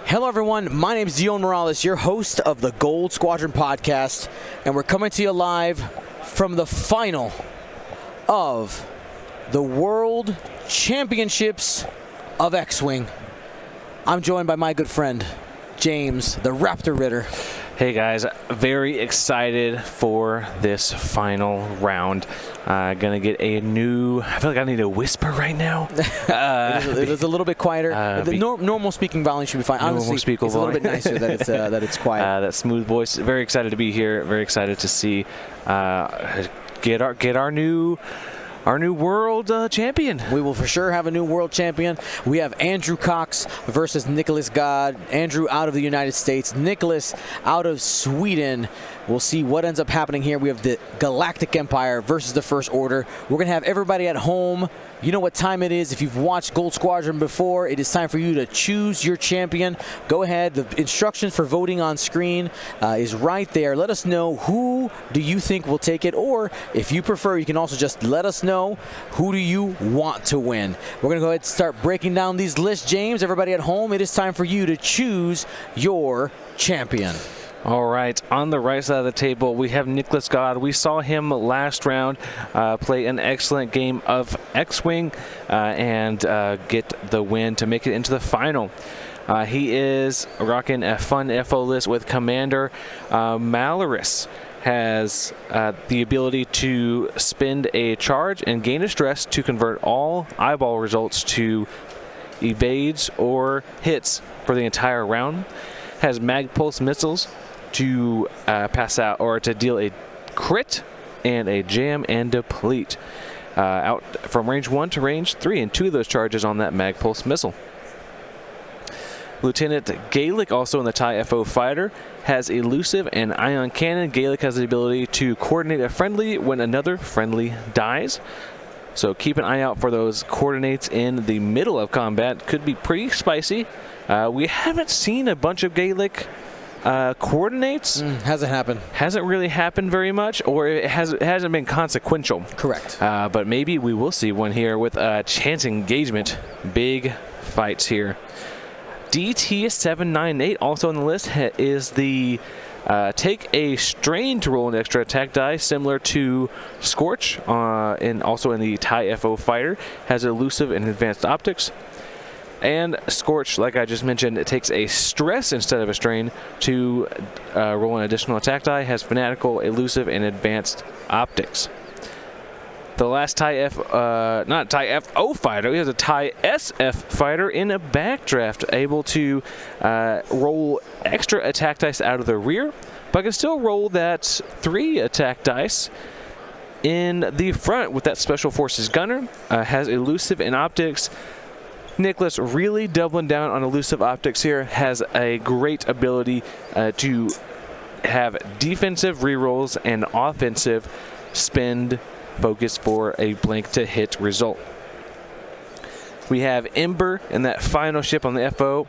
Hello, everyone. My name is Dion Morales, your host of the Gold Squadron podcast, and we're coming to you live from the final of the World Championships of X-Wing. I'm joined by my good friend, James, the Raptor Ritter. Hey guys, very excited for this final round. Gonna get a new, I feel like I need to whisper right now. It is a little bit quieter. The normal speaking volume should be fine. Honestly, it's a little bit nicer that it's quiet. That smooth voice. Very excited to be here. Very excited to see get our new world champion. We will for sure have a new world champion. We have Andrew Cox versus Niklas God. Andrew out of the United States, Niklas out of Sweden. We'll see what ends up happening here. We have the Galactic Empire versus the First Order. We're going to have everybody at home. You know what time it is. If you've watched Gold Squadron before, it is time for you to choose your champion. Go ahead. The instructions for voting on screen is right there. Let us know who do you think will take it, or if you prefer, you can also just let us know who do you want to win. We're going to go ahead and start breaking down these lists. James, everybody at home, it is time for you to choose your champion. All right, on the right side of the table, we have Niklas God. We saw him last round play an excellent game of X-Wing and get the win to make it into the final. He is rocking a fun FO list with Commander Malorus. Has the ability to spend a charge and gain a stress to convert all eyeball results to evades or hits for the entire round. Has mag pulse missiles to pass out or to deal a crit and a jam and deplete out from range 1 to range 3, and 2 of those charges on that mag pulse missile. Lieutenant Gaelic, also in the TIE FO fighter, has elusive and ion cannon. Gaelic has the ability to coordinate a friendly when another friendly dies. So keep an eye out for those coordinates in the middle of combat. Could be pretty spicy. We haven't seen a bunch of Gaelic coordinates. Hasn't happened. Hasn't really happened very much, or it hasn't been consequential. Correct. But maybe we will see one here with chance engagement. Big fights here. DT798, also on the list, is the take a strain to roll an extra attack die, similar to Scorch, and also in the TIE FO fighter. Has elusive and advanced optics. And Scorch, like I just mentioned, it takes a stress instead of a strain to roll an additional attack die. Has fanatical, elusive, and advanced optics. The last not TIE FO fighter, he has a TIE SF fighter in a backdraft, able to roll extra attack dice out of the rear, but can still roll that 3 attack dice in the front with that Special Forces gunner. Has elusive and optics. Niklas really doubling down on elusive optics here. Has a great ability to have defensive rerolls and offensive spend focus for a blank to hit result. We have Ember in that final ship on the FO,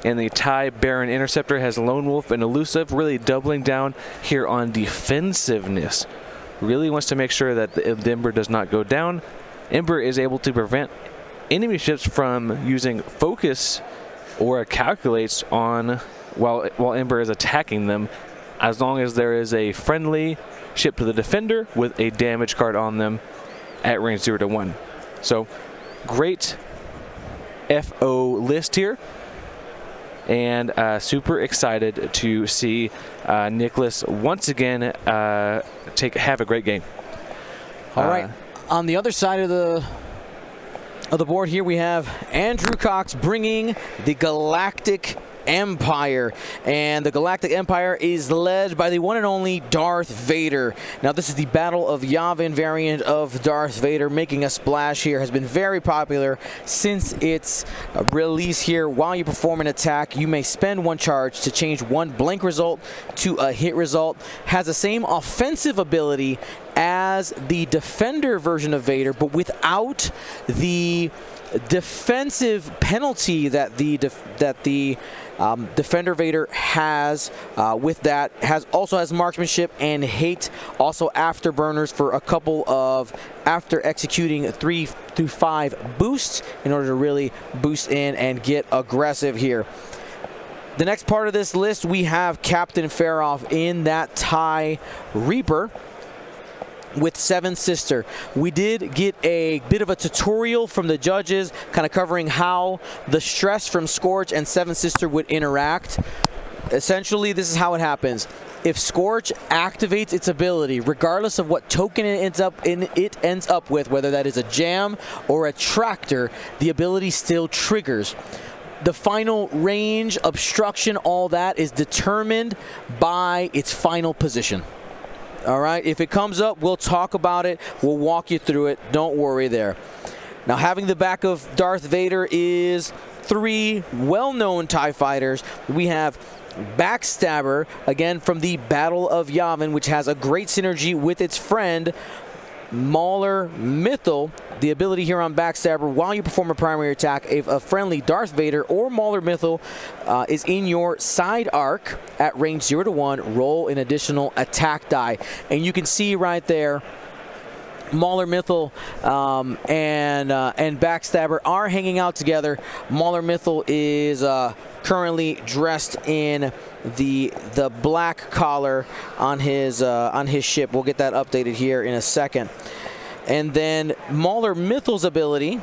and the TIE Baron Interceptor has Lone Wolf and elusive, really doubling down here on defensiveness. Really wants to make sure that the Ember does not go down. Ember is able to prevent enemy ships from using focus or calculates on while Ember is attacking them, as long as there is a friendly ship to the defender with a damage card on them at range 0 to 1. So great FO list here, and super excited to see Niklas once again have a great game. All right, on the other side of the board here, we have Andrew Cox bringing the Galactic Empire, and the Galactic Empire is led by the one and only Darth Vader. Now, this is the Battle of Yavin variant of Darth Vader, making a splash here. Has been very popular since its release here. While you perform an attack, you may spend one charge to change one blank result to a hit result. Has the same offensive ability as the Defender version of Vader, but without the defensive penalty that the Defender Vader has. With that, also has marksmanship and hate, also afterburners for a couple of after executing 3 through 5 boosts in order to really boost in and get aggressive here. The next part of this list, we have Captain Faroff in that TIE Reaper with Seven Sister. We did get a bit of a tutorial from the judges, kind of covering how the stress from Scorch and Seven Sister would interact. Essentially, this is how it happens. If Scorch activates its ability, regardless of what token it ends up with, whether that is a jam or a tractor, the ability still triggers. The final range, obstruction, all that is determined by its final position. All right, if it comes up, we'll talk about it. We'll walk you through it. Don't worry there. Now, having the back of Darth Vader is 3 well-known TIE fighters. We have Backstabber, again from the Battle of Yavin, which has a great synergy with its friend Mauler Mythal. The ability here on Backstabber, while you perform a primary attack, if a friendly Darth Vader or Mauler Mythal is in your side arc at range 0 to 1, roll an additional attack die. And you can see right there, Mauler Mythal and Backstabber are hanging out together. Mauler Mythal is currently dressed in the black collar on his ship. We'll get that updated here in a second. And then Mauler Mythal's ability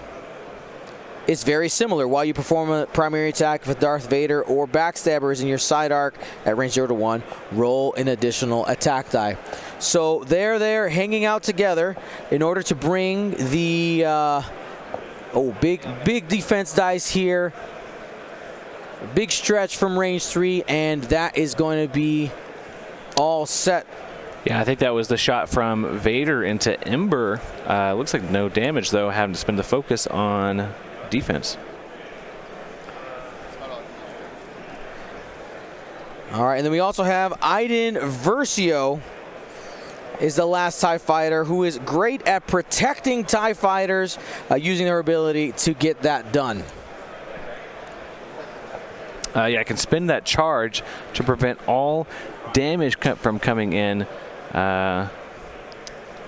is very similar. While you perform a primary attack with Darth Vader or Backstabber is in your side arc at range 0 to 1, roll an additional attack die. So they're there hanging out together in order to bring the big defense dice here. Big stretch from range 3, and that is going to be all set. Yeah, I think that was the shot from Vader into Ember. Looks like no damage, though, having to spend the focus on defense. All right, and then we also have Iden Versio is the last TIE fighter who is great at protecting TIE fighters using their ability to get that done. Yeah, I can spend that charge to prevent all damage from coming in.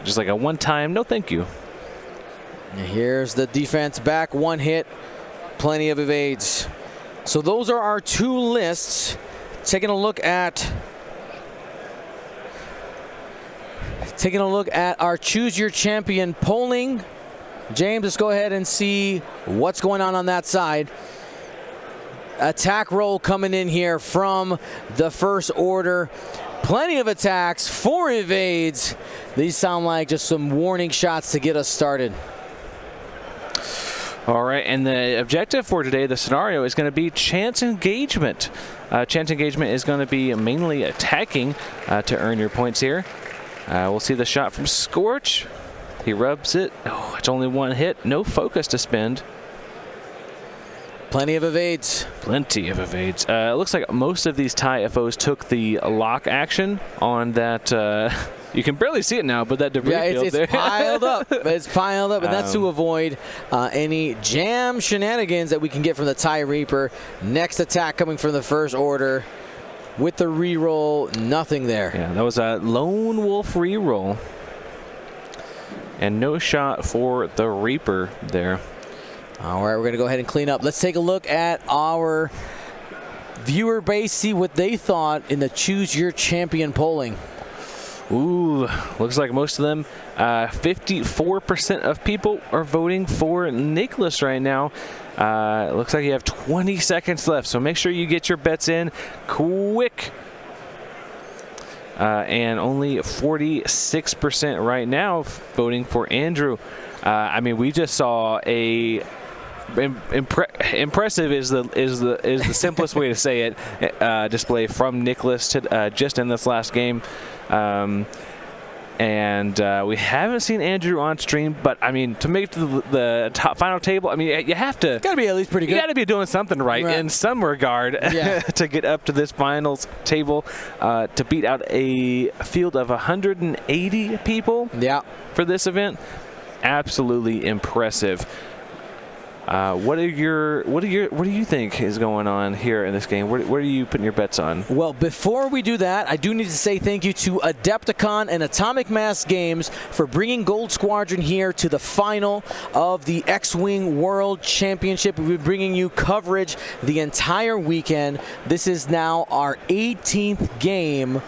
Just like a one-time, no thank you. And here's the defense back, 1 hit, plenty of evades. So those are our 2 lists. Taking a look at our Choose Your Champion polling. James, let's go ahead and see what's going on that side. Attack roll coming in here from the First Order. Plenty of attacks, 4 evades. These sound like just some warning shots to get us started. All right, and the objective for today, the scenario, is going to be chance engagement. Chance engagement is going to be mainly attacking to earn your points here. We'll see the shot from Scorch. He rubs it. Oh, it's only 1 hit. No focus to spend. Plenty of evades. Plenty of evades. It looks like most of these TIE FOs took the lock action on that. You can barely see it now, but that debris field it's there. piled up. It's piled up, and that's to avoid any jam shenanigans that we can get from the TIE Reaper. Next attack coming from the First Order. With the reroll, nothing there. Yeah, that was a lone wolf reroll. And no shot for the Reaper there. All right, we're going to go ahead and clean up. Let's take a look at our viewer base, see what they thought in the Choose Your Champion polling. Ooh, looks like most of them, 54% of people are voting for Niklas right now. It looks like you have 20 seconds left, so make sure you get your bets in quick. And only 46% right now voting for Andrew. I mean, we just saw a impressive is the simplest way to say it. Display from Niklas to just in this last game. And we haven't seen Andrew on stream, but I mean, to make it to the top final table, I mean, you have to. Got to be at least pretty good. You got to be doing something right in some regard to get up to this finals table, to beat out a field of 180 people. Yeah. For this event, absolutely impressive. What do you think is going on here in this game? What are you putting your bets on? Well, before we do that, I do need to say thank you to Adepticon and Atomic Mass Games for bringing Gold Squadron here to the final of the X-Wing World Championship. We've been bringing you coverage the entire weekend. This is now our 18th game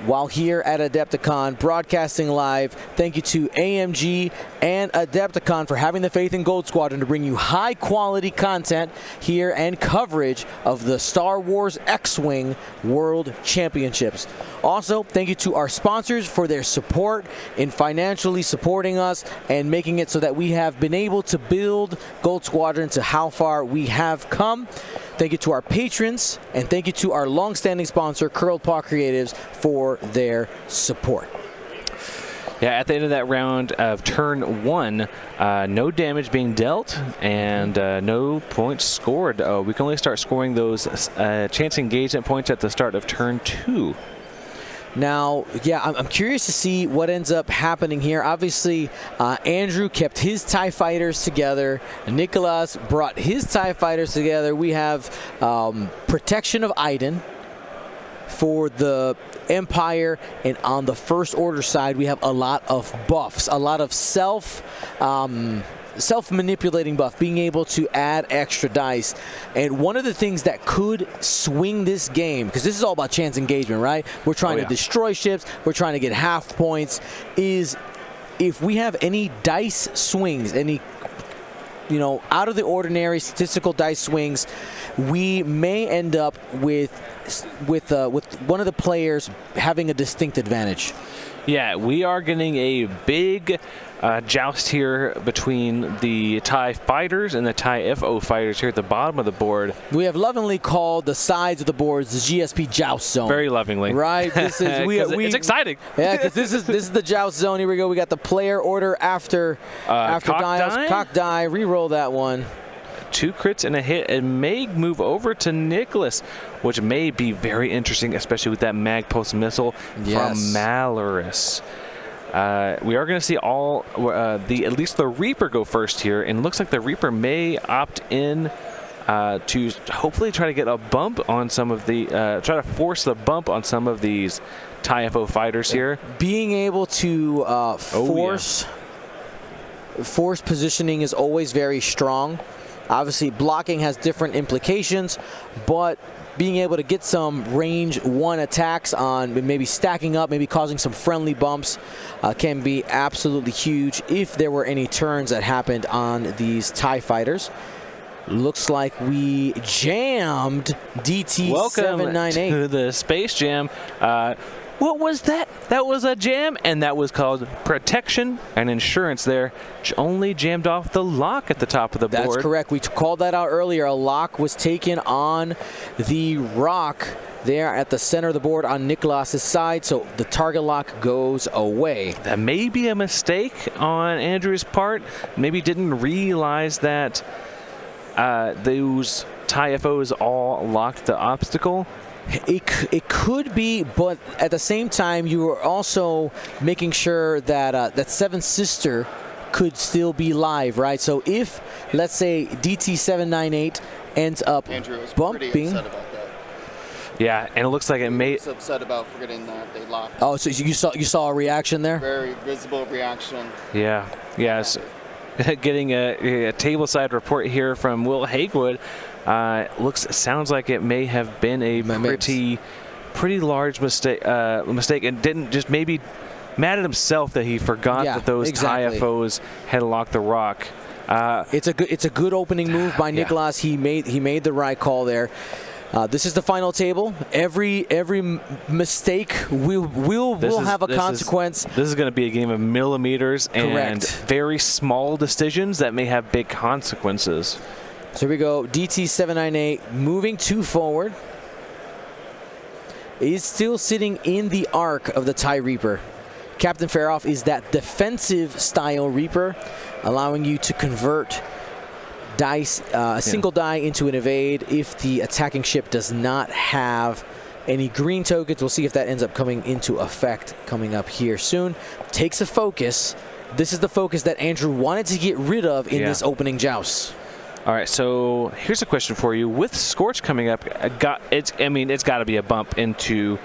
while here at Adepticon, broadcasting live. Thank you to AMG and Adepticon for having the faith in Gold Squadron to bring you high-quality content here and coverage of the Star Wars X-Wing World Championships. Also, thank you to our sponsors for their support in financially supporting us and making it so that we have been able to build Gold Squadron to how far we have come. Thank you to our patrons, and thank you to our long-standing sponsor, Curled Paw Creatives, for their support. Yeah, at the end of that round of turn 1, no damage being dealt and no points scored. We can only start scoring those chance engagement points at the start of turn 2. Now, yeah, I'm curious to see what ends up happening here. Obviously, Andrew kept his TIE fighters together. Niklas brought his TIE fighters together. We have protection of Iden for the Empire, and on the First Order side, we have a lot of buffs, a lot of self-manipulating buff, being able to add extra dice. And one of the things that could swing this game, because this is all about chance engagement, right? We're trying to destroy ships, we're trying to get half points, is if we have any dice swings, any out of the ordinary statistical dice swings, we may end up with one of the players having a distinct advantage. Yeah, we are getting a big joust here between the TIE fighters and the TIE FO fighters here at the bottom of the board. We have lovingly called the sides of the boards the GSP joust zone. Very lovingly. Right? This is it's exciting. Yeah, because this is the joust zone. Here we go. We got the player order after dials. Cock die. Reroll that one. 2 crits and a hit, and may move over to Niklas, which may be very interesting, especially with that mag pulse missile from Malorus. We are going to see all at least the Reaper go first here, and it looks like the Reaper may opt in to hopefully try to get a bump on some of the try to force the bump on some of these TIE FO fighters here. Being able to force positioning is always very strong. Obviously, blocking has different implications, but being able to get some range 1 attacks on maybe stacking up, maybe causing some friendly bumps can be absolutely huge if there were any turns that happened on these TIE fighters. Looks like we jammed DT-798. Welcome to the Space Jam. What was that? That was a jam, and that was called protection and insurance there. Only jammed off the lock at the top of the board. That's correct. We called that out earlier. A lock was taken on the rock there at the center of the board on Niklas' side, so the target lock goes away. That may be a mistake on Andrew's part. Maybe didn't realize that those TIE FOs all locked the obstacle. It could be, but at the same time, you were also making sure that that Seventh Sister could still be live, right? So if, let's say, DT-798 ends up bumping. Yeah, and it looks like it may. He's upset about forgetting that they locked. Oh, so you saw a reaction there? Very visible reaction. Yeah. Yes. Getting a tableside report here from Will Hagewood. Sounds like it may have been a pretty large mistake, and didn't just maybe mad at himself that he forgot that those TIE FOs had locked the rock. It's a good opening move by Niklas. Yeah. He made the right call there. This is the final table. Every mistake will have a consequence. This is going to be a game of millimeters and Correct. very small decisions that may have big consequences. So here we go. DT-798 moving 2 forward. Is still sitting in the arc of the TIE Reaper. Captain Faroff is that defensive style Reaper, allowing you to convert dice, a single die into an evade if the attacking ship does not have any green tokens. We'll see if that ends up coming into effect coming up here soon. Takes a focus. This is the focus that Andrew wanted to get rid of in this opening joust. All right, so here's a question for you. With Scorch coming up, it's got to be a bump into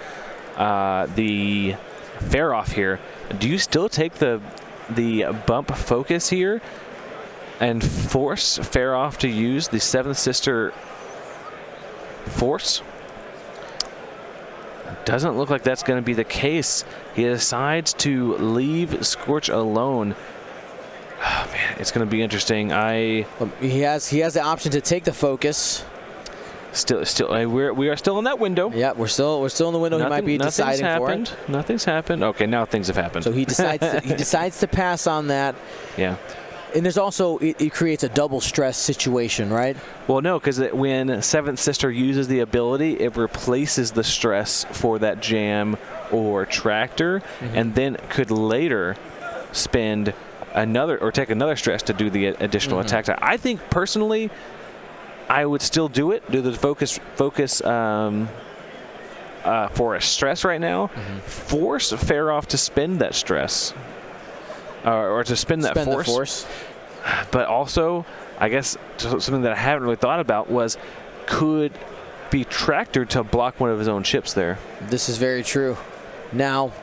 the fair-off here. Do you still take the bump focus here and force fair-off to use the Seventh Sister force? Doesn't look like that's going to be the case. He decides to leave Scorch alone. Oh, man, it's going to be interesting. He has the option to take the focus. We are still in that window. Yeah, we're still in the window. He might be deciding for it. Nothing's happened. Okay, now things have happened. So he decides to pass on that. Yeah. And there's also it creates a double stress situation, right? Well, no, because when Seventh Sister uses the ability, it replaces the stress for that jam or tractor, and then could later spend take another stress to do the additional attack. I think personally, I would still do the focus for a stress right now. Force fair-off to spend that stress or to spend that force. But also, I guess something that I haven't really thought about was could be tractor to block one of his own chips there. This is very true. Now,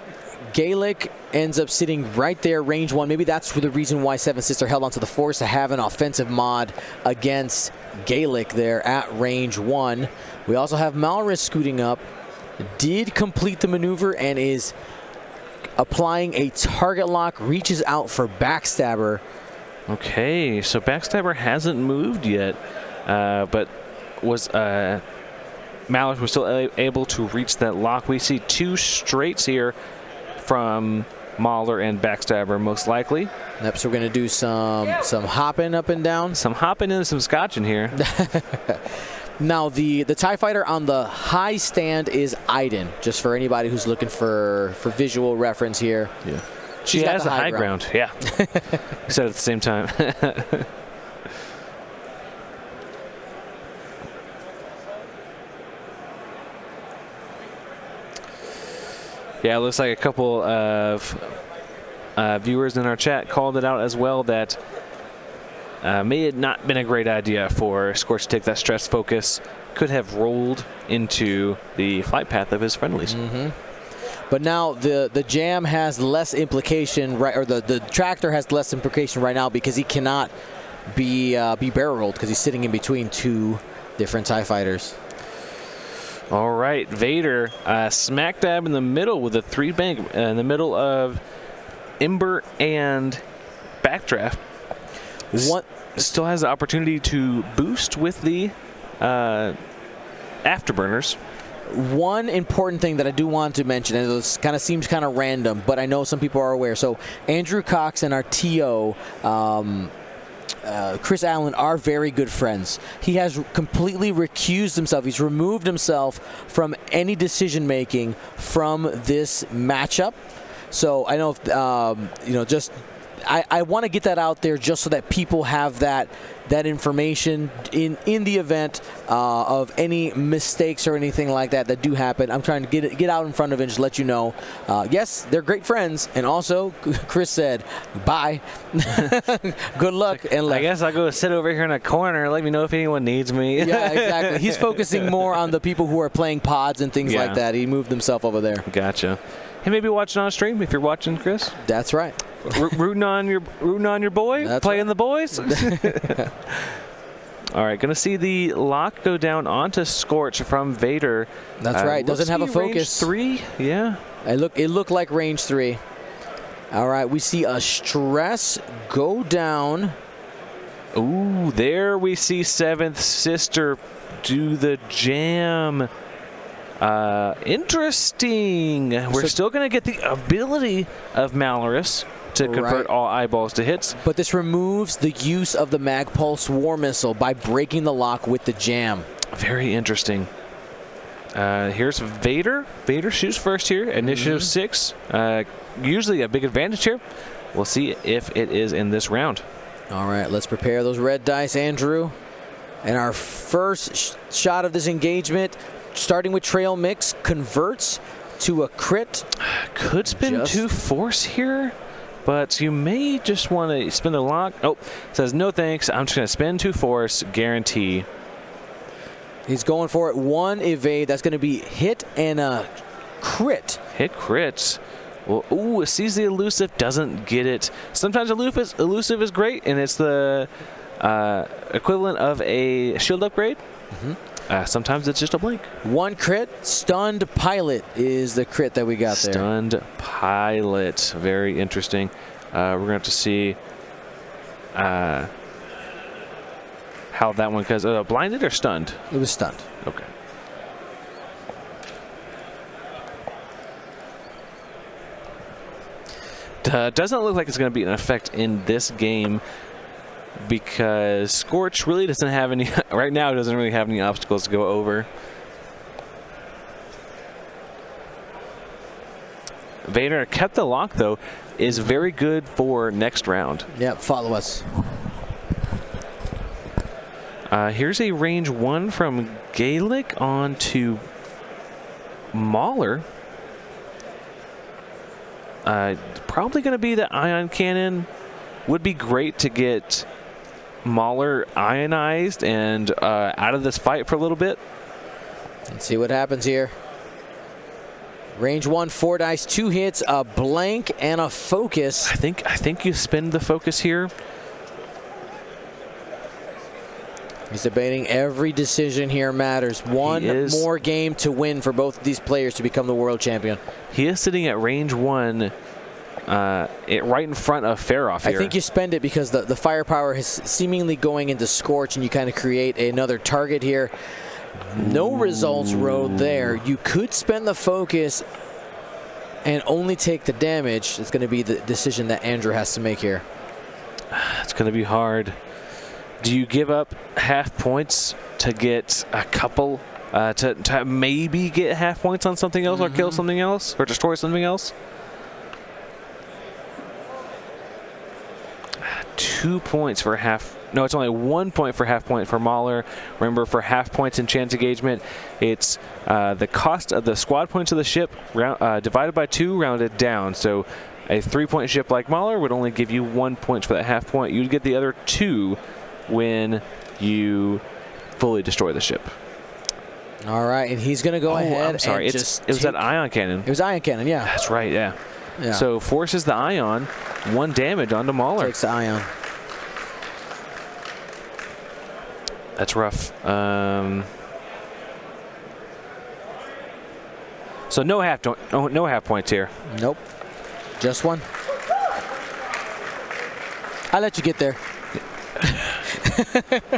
Gaelic ends up sitting right there, range 1. Maybe that's the reason why Seventh Sister held onto the force, to have an offensive mod against Gaelic there at range 1. We also have Malrus scooting up. Did complete the maneuver and is applying a target lock, reaches out for Backstabber. Okay, so Backstabber hasn't moved yet, but Malrus was still able to reach that lock. We see 2 straights here from Mahler and Backstabber, most likely. Yep, so we're going to do some hopping up and down. Some hopping and some scotching here. Now, the TIE Fighter on the high stand is Iden, just for anybody who's looking for visual reference here. Yeah. She has the high ground. Yeah. Said at the same time. Yeah, it looks like a couple of viewers in our chat called it out as well that may have not been a great idea for Scorch to take that stress focus. Could have rolled into the flight path of his friendlies. But now the jam has less implication, right? Or the tractor has less implication right now because he cannot be barrel rolled because he's sitting in between 2 different TIE fighters. All right, Vader smack dab in the middle with a 3 bank in the middle of Ember and Backdraft. Still has the opportunity to boost with the afterburners. One important thing that I do want to mention, and this kind of seems kind of random, but I know some people are aware. So Andrew Cox and our TO, Chris Allen, are very good friends. He has completely recused himself. He's removed himself from any decision making from this matchup. So I know, just I want to get that out there just so that people have that information in the event of any mistakes or anything like that do happen. I'm trying to get out in front of it and just let you know. Yes, they're great friends, and also Chris said bye. Good luck and left. I guess I'll go sit over here in a corner. Let me know if anyone needs me. Yeah, exactly. He's focusing more on the people who are playing pods and things like that. He moved himself over there. Gotcha. He may be watching on stream if you're watching, Chris. That's right. Rooting on your boy. That's playing right. The boys. All right, gonna see the lock go down onto Scorch from Vader. That's right. Doesn't have a focus. Range 3. Yeah. It looked like range 3. All right, we see a stress go down. Ooh, there we see Seventh Sister do the jam. Interesting. We're still going to get the ability of Malrus to convert all eyeballs to hits. But this removes the use of the Mag Pulse War Missile by breaking the lock with the jam. Very interesting. Here's Vader. Vader shoots first here. Initiative 6. Usually a big advantage here. We'll see if it is in this round. All right, let's prepare those red dice, Andrew. And our first shot of this engagement, starting with Trail Mix, converts to a crit. Could spin 2 force here. but you may just want to spend a lock. Oh, it says no thanks. I'm just going to spend 2 force, guarantee. He's going for it. 1 evade. That's going to be hit and a crit. Hit crits. Well, ooh, it sees the elusive, doesn't get it. Sometimes elusive is great, and it's the equivalent of a shield upgrade. Sometimes it's just a blink. 1 crit. Stunned pilot is the crit that we got there. Stunned pilot. Very interesting. We're going to have to see how that one, because blinded or stunned? It was stunned. Okay. Doesn't look like it's going to be an effect in this game, because Scorch really doesn't have any, right now it doesn't really have any obstacles to go over. Vader kept the lock, though, is very good for next round. Yep, follow us. Here's a range 1 from Gaelic on to Mauler. Probably going to be the ion cannon. Would be great to get Mauler ionized and out of this fight for a little bit. Let's see what happens here. Range 1, 4 dice, 2 hits, a blank, and a focus. I think you spend the focus here. He's debating every decision here matters. One more game to win for both of these players to become the world champion. He is sitting at range 1, right in front of Feroff here. I think you spend it because the firepower is seemingly going into Scorch, and you kind of create another target here. No results road there. You could spend the focus and only take the damage. It's going to be the decision that Andrew has to make here. It's going to be hard. Do you give up half points to get a couple, to maybe get half points on something else, or kill something else, or destroy something else? 2 points for half. No, it's only 1 point for half point for Mauler. Remember, for half points in chance engagement, it's the cost of the squad points of the ship divided by 2, rounded down. So a 3-point ship like Mauler would only give you 1 point for that half point. You'd get the other 2 when you fully destroy the ship. All right, and he's going to go ahead. I'm sorry, it was that ion cannon. It was ion cannon, yeah. That's right, yeah. So forces the ion, 1 damage onto Mauler. Takes the ion. That's rough. So no half points here. Nope. Just 1. I let you get there.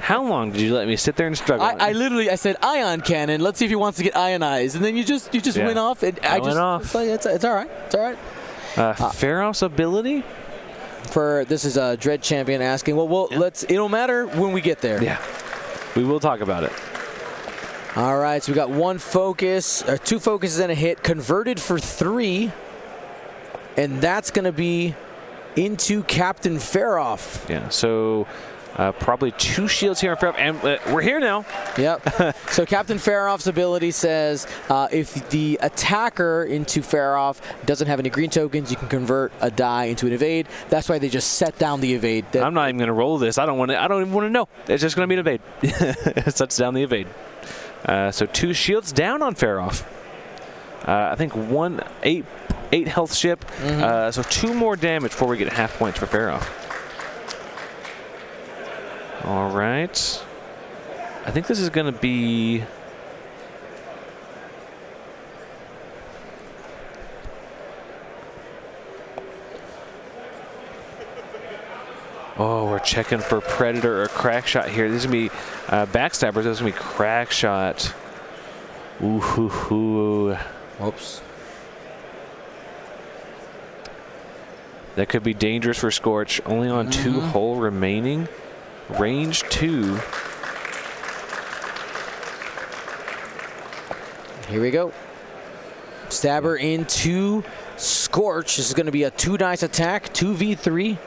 How long did you let me sit there and struggle? I literally said ion cannon. Let's see if he wants to get ionized, and then you just went off. And I went off. It's all right. It's all right. Feroff's ability. This is a Dread Champion asking. Well, it'll matter when we get there. Yeah. We will talk about it. All right, so we got 1 focus, 2 focuses and a hit, converted for 3, and that's going to be into Captain Feroff. Yeah, so probably 2 shields here on Feroff, and we're here now. Yep. So Captain Feroff's ability says if the attacker into Feroff doesn't have any green tokens, you can convert a die into an evade. That's why they just set down the evade. I'm not even going to roll this. I don't even want to know. It's just going to be an evade. It sets down the evade. So 2 shields down on Feroff. I think 8 health ship. So 2 more damage before we get half points for Feroff. All right. I think this is going to be... Oh, we're checking for Predator or Crack Shot here. This is going to be Backstabbers. This is going to be Crack Shot. Ooh, hoo, hoo. Whoops. That could be dangerous for Scorch. Only on 2 hull remaining. Range 2. Here we go. Stabber into Scorch. This is going to be a 2 dice attack, 2v3.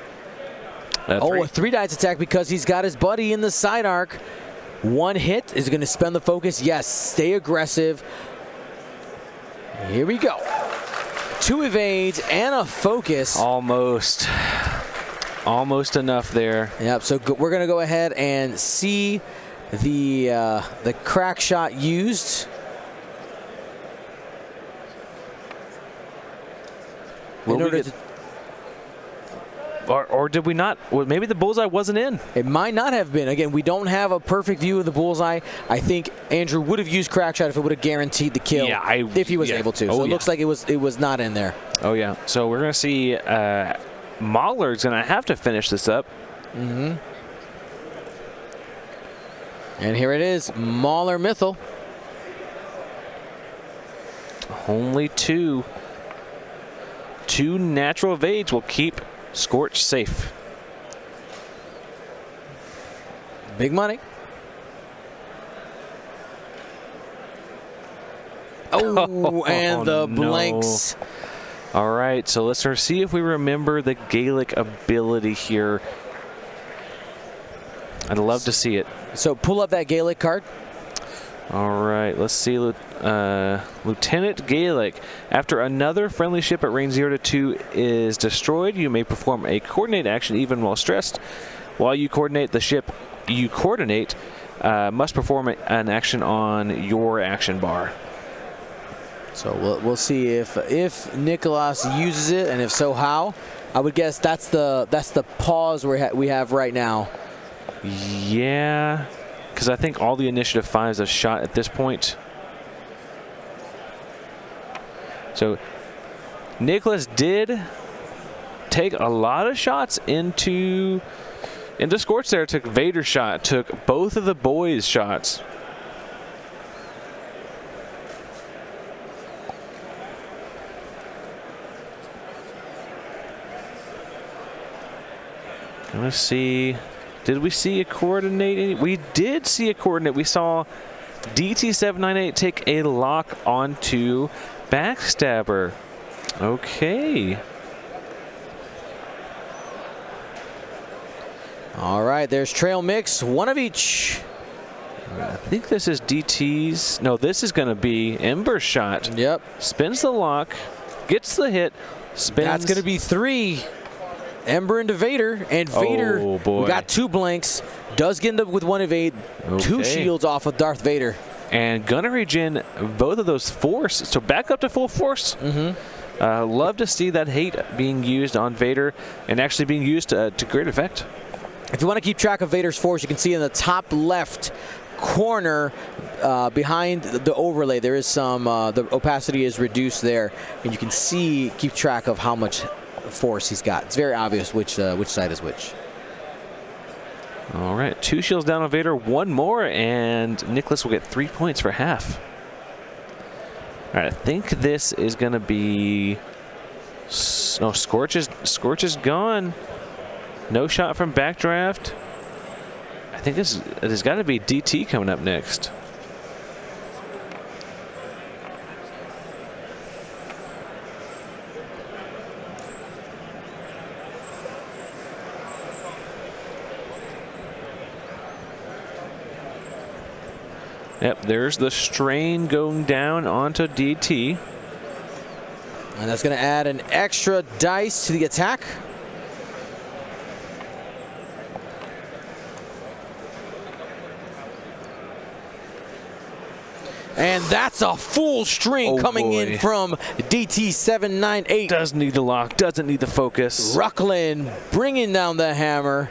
A 3 dice attack because he's got his buddy in the side arc. 1 hit is going to spend the focus. Yes, stay aggressive. Here we go. 2 evades and a focus. Almost enough there. Yep. So we're gonna go ahead and see the crack shot used. Or did we not? Well, maybe the bullseye wasn't in. It might not have been. Again, we don't have a perfect view of the bullseye. I think Andrew would have used crack shot if it would have guaranteed the kill. Yeah, if he was able to. So it looks like it was not in there. Oh yeah. So we're gonna see Mahler's gonna have to finish this up. Mm-hmm. And here it is, Mahler Mythal. Only 2. 2 natural evades will keep Scorch safe. Big money. Oh, and the blanks. No. All right, so let's see if we remember the Gaelic ability here. I'd love to see it. So pull up that Gaelic card. All right, let's see. Lieutenant Gaelic. After another friendly ship at range 0 to 2 is destroyed, you may perform a coordinate action even while stressed. While you coordinate, the ship you coordinate must perform an action on your action bar. So we'll see if Niklas uses it, and if so, how. I would guess that's the pause we have right now. Yeah, because I think all the initiative 5s have shot at this point. So Niklas did take a lot of shots into Scorch there. Took Vader's shot, took both of the boys' shots. Let's see. Did we see a coordinate? We did see a coordinate. We saw DT798 take a lock onto Backstabber. Okay. All right, there's trail mix, 1 of each. I think this is DT's. No, this is going to be Ember's shot. Yep. Spins the lock, gets the hit, spins. That's going to be 3. Ember into Vader, and Vader, oh boy, we got 2 blanks, does get end up with 1 evade, okay. 2 shields off of Darth Vader. And gonna regen both of those force, so back up to full force. Mm-hmm. Love to see that hate being used on Vader and actually being used to great effect. If you want to keep track of Vader's force, you can see in the top left corner behind the overlay, there is some, the opacity is reduced there, and you can keep track of how much force he's got. It's very obvious which side is which. All right, 2 shields down on Vader, 1 more, and Niklas will get 3 points for half. All right, I think this is going to be... No, Scorch is gone. No shot from Backdraft. I think there's got to be DT coming up next. Yep, there's the strain going down onto DT. And that's going to add an extra dice to the attack. And that's a full string coming in from DT798. Doesn't need the lock, doesn't need the focus. Rucklin bringing down the hammer.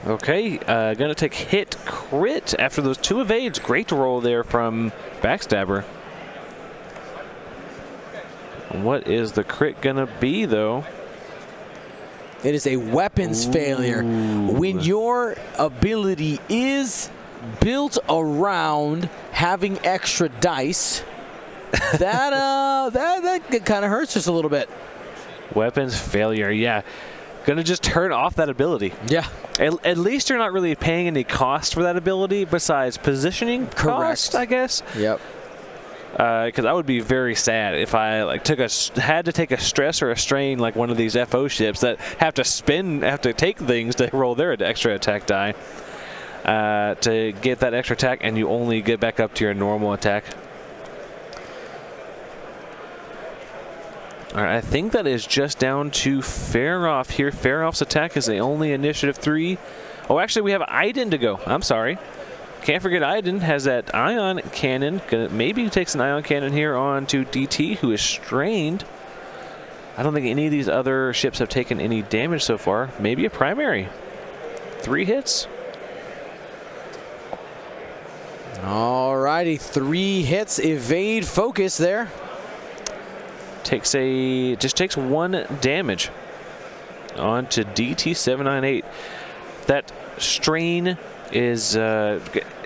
Okay, gonna take hit crit after those 2 evades. Great roll there from Backstabber. What is the crit gonna be, though? It is a weapons failure. When your ability is built around having extra dice, that kind of hurts just a little bit. Weapons failure, yeah. Gonna just turn off that ability. Yeah. At least you're not really paying any cost for that ability besides positioning cost, I guess. Yep. Because I would be very sad if I had to take a stress or a strain like one of these FO ships that have to take things to roll their extra attack die to get that extra attack, and you only get back up to your normal attack. All right, I think that is just down to Faroff here. Faroff's attack is the only initiative 3. Oh, actually, we have Iden to go. I'm sorry. Can't forget Iden has that ion cannon. Maybe he takes an ion cannon here on to DT, who is strained. I don't think any of these other ships have taken any damage so far. Maybe a primary. 3 hits. All righty, 3 hits. Evade focus there. Just takes 1 damage on to DT-798. That strain is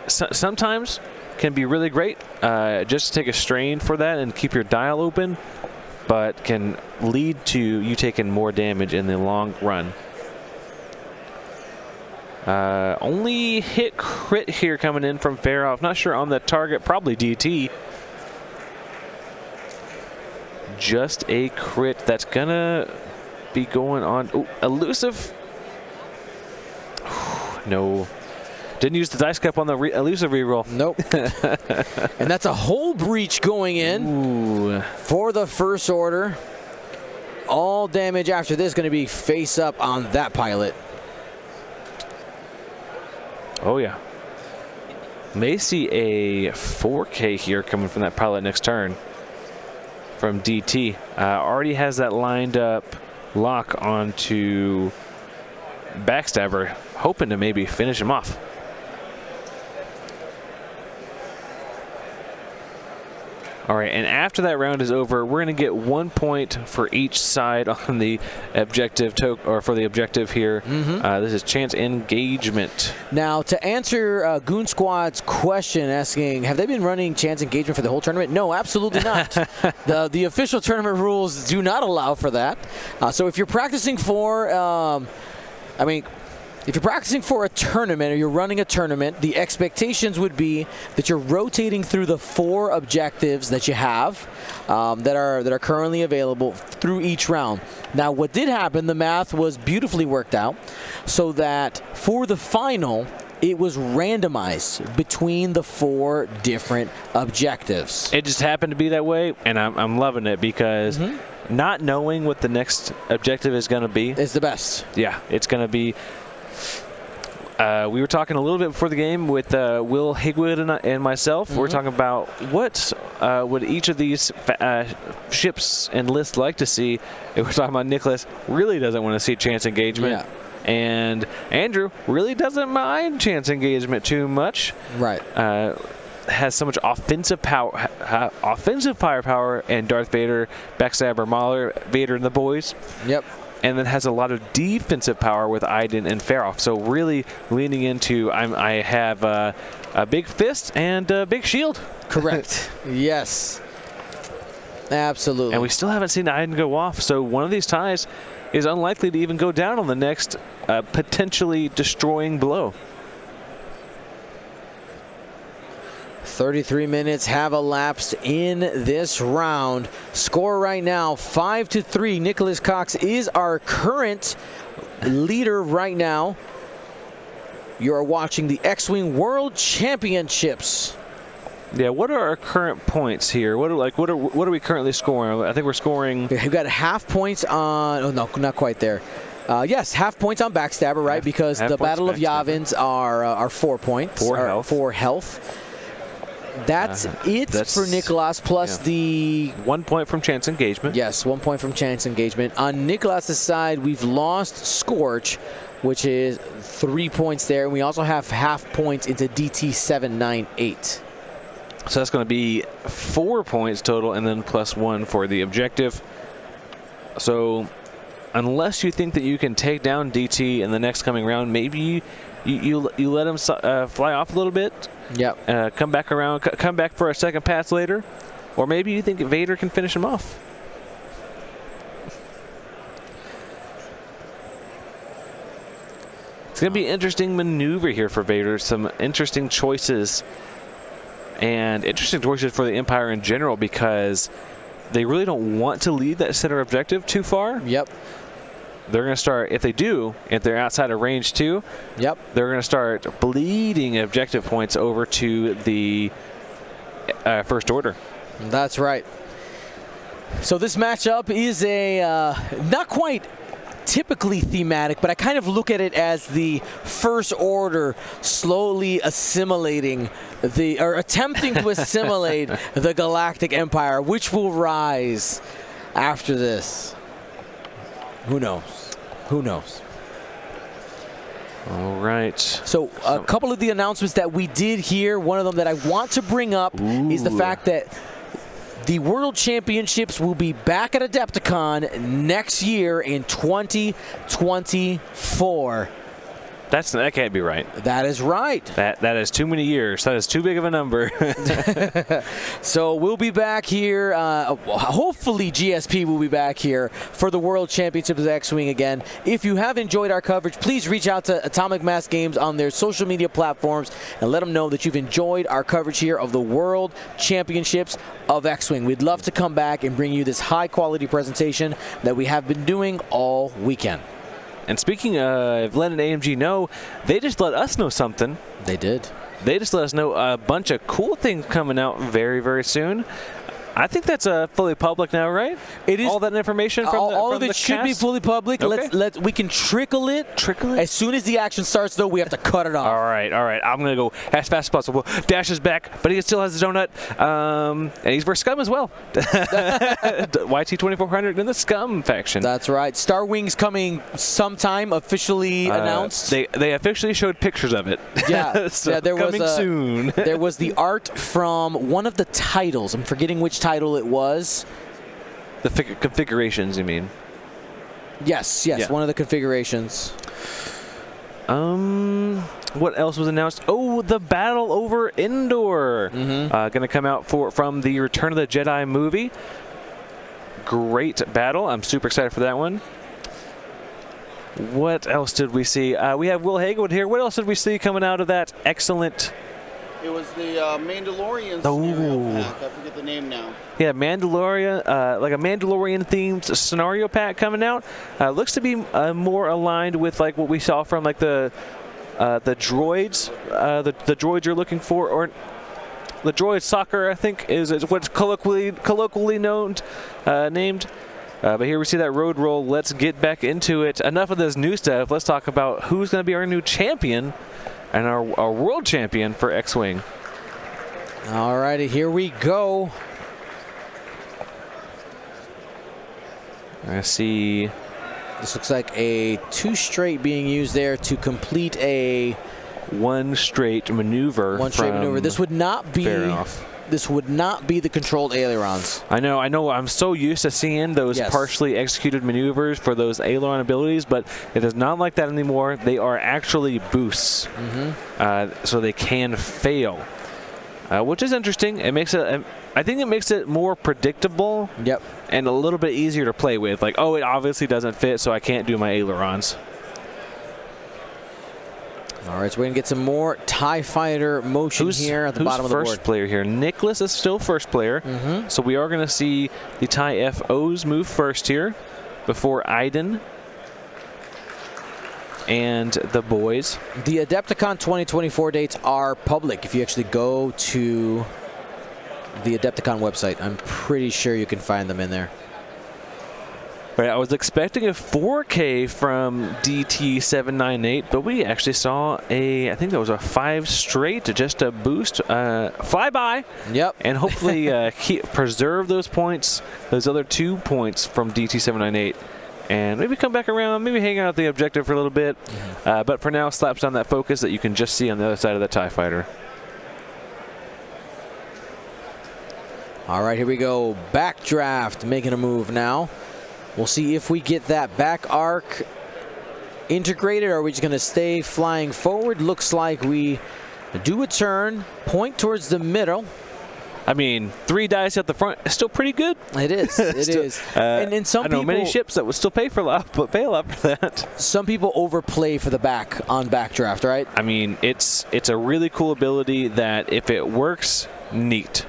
sometimes can be really great. Just to take a strain for that and keep your dial open, but can lead to you taking more damage in the long run. Only hit crit here coming in from Faroff. Not sure on the target, probably DT. Just a crit that's gonna be going on. Ooh, elusive. No. Didn't use the dice cup on the elusive reroll. Nope. And that's a hull breach going in. Ooh. For the first order. All damage after this going to be face up on that pilot. Oh, yeah. May see a 4K here coming from that pilot next turn from DT. Already has that lined up lock onto Backstabber, hoping to maybe finish him off. All right, and after that round is over, we're going to get 1 point for each side on the objective for the objective here. This is chance engagement. Now, to answer Goon Squad's question asking, have they been running chance engagement for the whole tournament? No, absolutely not. The official tournament rules do not allow for that. So if you're practicing for, if you're practicing for a tournament or you're running a tournament, the expectations would be that you're rotating through the 4 objectives that you have that are currently available through each round. Now, what did happen, the math was beautifully worked out so that for the final, it was randomized between the 4 different objectives. It just happened to be that way, and I'm loving it because not knowing what the next objective is going to be is the best. Yeah, it's going to be. We were talking a little bit before the game with Will Higwood and myself. We're talking about what would each of these ships and lists like to see. And we're talking about Niklas really doesn't want to see chance engagement. Yeah. And Andrew really doesn't mind chance engagement too much. Right. Has so much offensive firepower, and Darth Vader, Backstabber, Mauler, Vader, and the boys. Yep. And then has a lot of defensive power with Iden and Faroff. So really leaning into I have a big fist and a big shield. Correct. Yes. Absolutely. And we still haven't seen Iden go off. So one of these ties is unlikely to even go down on the next potentially destroying blow. 33 minutes have elapsed in this round. Score right now, 5-3. Nicholas Cox is our current leader right now. You are watching the X-Wing World Championships. Yeah, what are our current points here? What are we currently scoring? I think we're scoring. We've got half points on. Oh no, not quite there. Yes, half points on Backstabber, right? Because the Battle of Yavins are 4 points. 4 health. That's it for Niklas, plus the 1 point from chance engagement. Yes, 1 point from chance engagement. On Niklas' side, we've lost Scorch, which is 3 points there. And we also have half points into DT-798. So that's going to be 4 points total, and then plus 1 for the objective. So unless you think that you can take down DT in the next coming round, maybe you let him fly off a little bit. Yep. Come back around. Come back for a second pass later, or maybe you think Vader can finish him off. It's going to be an interesting maneuver here for Vader. Some interesting choices, and interesting choices for the Empire in general, because they really don't want to leave that center objective too far. Yep. They're going to start, if they're outside of range 2, yep, they're going to start bleeding objective points over to the First Order. That's right. So this matchup is a not quite typically thematic, but I kind of look at it as the First Order slowly assimilating or attempting to assimilate the Galactic Empire, which will rise after this. Who knows? Who knows? All right. So a couple of the announcements that we did here, one of them that I want to bring up is the fact that the World Championships will be back at Adepticon next year in 2024. That can't be right. That is right. That is too many years. That is too big of a number. So we'll be back here. Hopefully GSP will be back here for the World Championships of X-Wing again. If you have enjoyed our coverage, please reach out to Atomic Mass Games on their social media platforms and let them know that you've enjoyed our coverage here of the World Championships of X-Wing. We'd love to come back and bring you this high-quality presentation that we have been doing all weekend. And speaking of letting AMG know, they just let us know something. They did. They just let us know a bunch of cool things coming out very, very soon. I think that's fully public now, right? It is. All that information from all of it should be fully public. Okay. We can trickle it. As soon as the action starts, though, we have to cut it off. All right. I'm gonna go as fast as possible. Dash is back, but he still has his donut. And he's for Scum as well. YT 2400 in the Scum faction. That's right. Star Wings coming sometime, officially announced. They officially showed pictures of it. Yeah. So yeah. There coming was soon. There was the art from one of the titles. I'm forgetting which title it was. The configurations, you mean? Yes, yeah. One of the configurations. What else was announced? Oh, the battle over Endor. Going to come out from the Return of the Jedi movie. Great battle. I'm super excited for that one. What else did we see? We have Will Hagewood here. What else did we see coming out of that excellent... It was the Mandalorian scenario pack. I forget the name now. Yeah, Mandalorian, like a Mandalorian-themed scenario pack coming out. Looks to be more aligned with like what we saw from like the droids. The droids you're looking for, or the droid soccer, I think, is what's colloquially known, named. But here we see that road roll. Let's get back into it. Enough of this new stuff. Let's talk about who's going to be our new champion. And our world champion for X-Wing. All righty, here we go. I see. This looks like a 2 straight being used there to complete a 1 straight maneuver. 1 straight maneuver. This would not be. Fair enough. This would not be the controlled ailerons. I know. I'm so used to seeing those partially executed maneuvers for those aileron abilities, but it is not like that anymore. They are actually boosts, so they can fail, which is interesting. It makes it. I think it makes it more predictable. Yep. And a little bit easier to play with. Like, oh, it obviously doesn't fit, so I can't do my ailerons. All right, so we're going to get some more TIE Fighter motion here at the bottom of the board. Who's first player here? Niklas is still first player. So we are going to see the TIE FOs move first here before Iden and the boys. The Adepticon 2024 dates are public. If you actually go to the Adepticon website, I'm pretty sure you can find them in there. Right, I was expecting a 4K from DT798, but we actually saw I think that was a 5 straight to just a boost, flyby. Yep. And hopefully preserve those points, those other 2 points from DT798. And maybe come back around, maybe hang out at the objective for a little bit. But for now, slaps down that focus that you can just see on the other side of the TIE Fighter. All right, here we go. Backdraft making a move now. We'll see if we get that back arc integrated, or are we just going to stay flying forward? Looks like we do a turn, point towards the middle. I mean, 3 dice at the front is still pretty good. It is. It is. And some people, many ships that would still pay a lot for that. Some people overplay for the back on backdraft, right? I mean, it's a really cool ability that if it works, neat.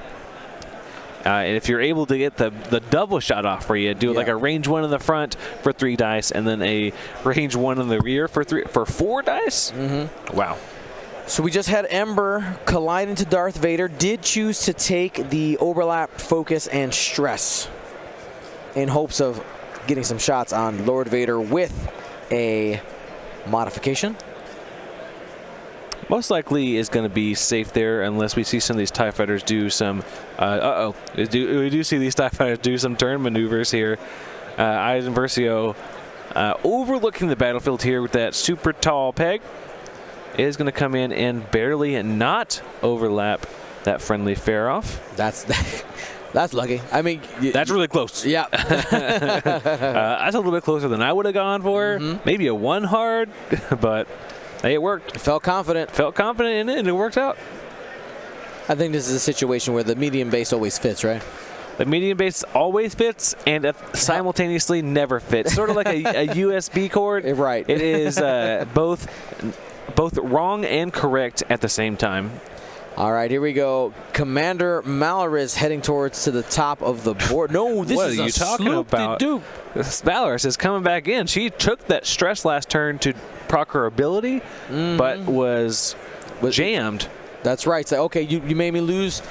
And if you're able to get the double shot off for you, do like a range 1 in the front for 3 dice, and then a range 1 in the rear for 4 dice. Wow. So we just had Ember collide into Darth Vader. Did choose to take the overlap, focus, and stress. in hopes of getting some shots on Lord Vader with a modification. Most likely is going to be safe there unless we see some of these TIE fighters do some... we do see these TIE fighters do some turn maneuvers here. Iden Versio overlooking the battlefield here with that super tall peg is going to come in and barely not overlap that friendly Faroff. That's lucky. I mean... That's really close. Yeah. That's a little bit closer than I would have gone for. Maybe a 1 hard, but... Hey, it worked. Felt confident. Felt confident in it, and it worked out. I think this is a situation where the medium base always fits, right? The medium base always fits, and simultaneously never fits. Sort of like a USB cord. Right. It is both wrong and correct at the same time. All right, here we go. Commander Malaris heading towards to the top of the board. No, this is what are you talking about? Malaris is coming back in. She took that stress last turn to proc her ability, but was jammed. That's right. So okay, you made me lose.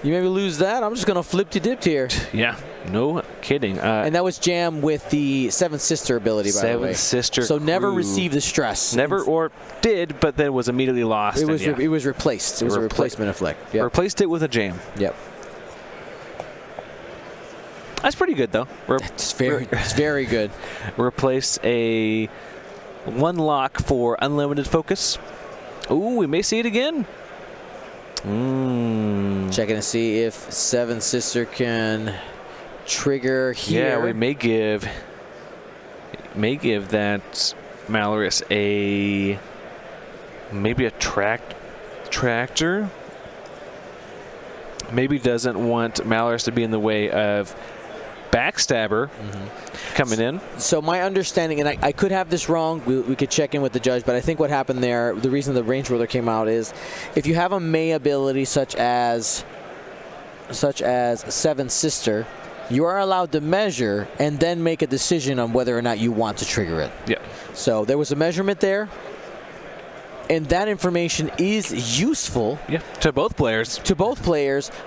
You made me lose that. I'm just gonna flip-de-dipped here. Yeah, no kidding. And that was jam with the Seventh Sister ability, by the way. Seventh Sister. So never received the stress. Never, or did, but then was immediately lost. It was it was replaced. It was a replacement effect. Yep. Replaced it with a jam. Yep. That's pretty good though. It's very good. Replace a 1 lock for unlimited focus. Ooh, we may see it again. Checking to see if Seven Sister can trigger here. Yeah, we may give that Malaris maybe a tractor. Maybe doesn't want Malaris to be in the way of Backstabber coming in. So my understanding, and I could have this wrong, we could check in with the judge, but I think what happened there, the reason the range ruler came out is if you have a May ability such as Seven Sister, you are allowed to measure and then make a decision on whether or not you want to trigger it. Yeah. So there was a measurement there. And that information is useful to both players.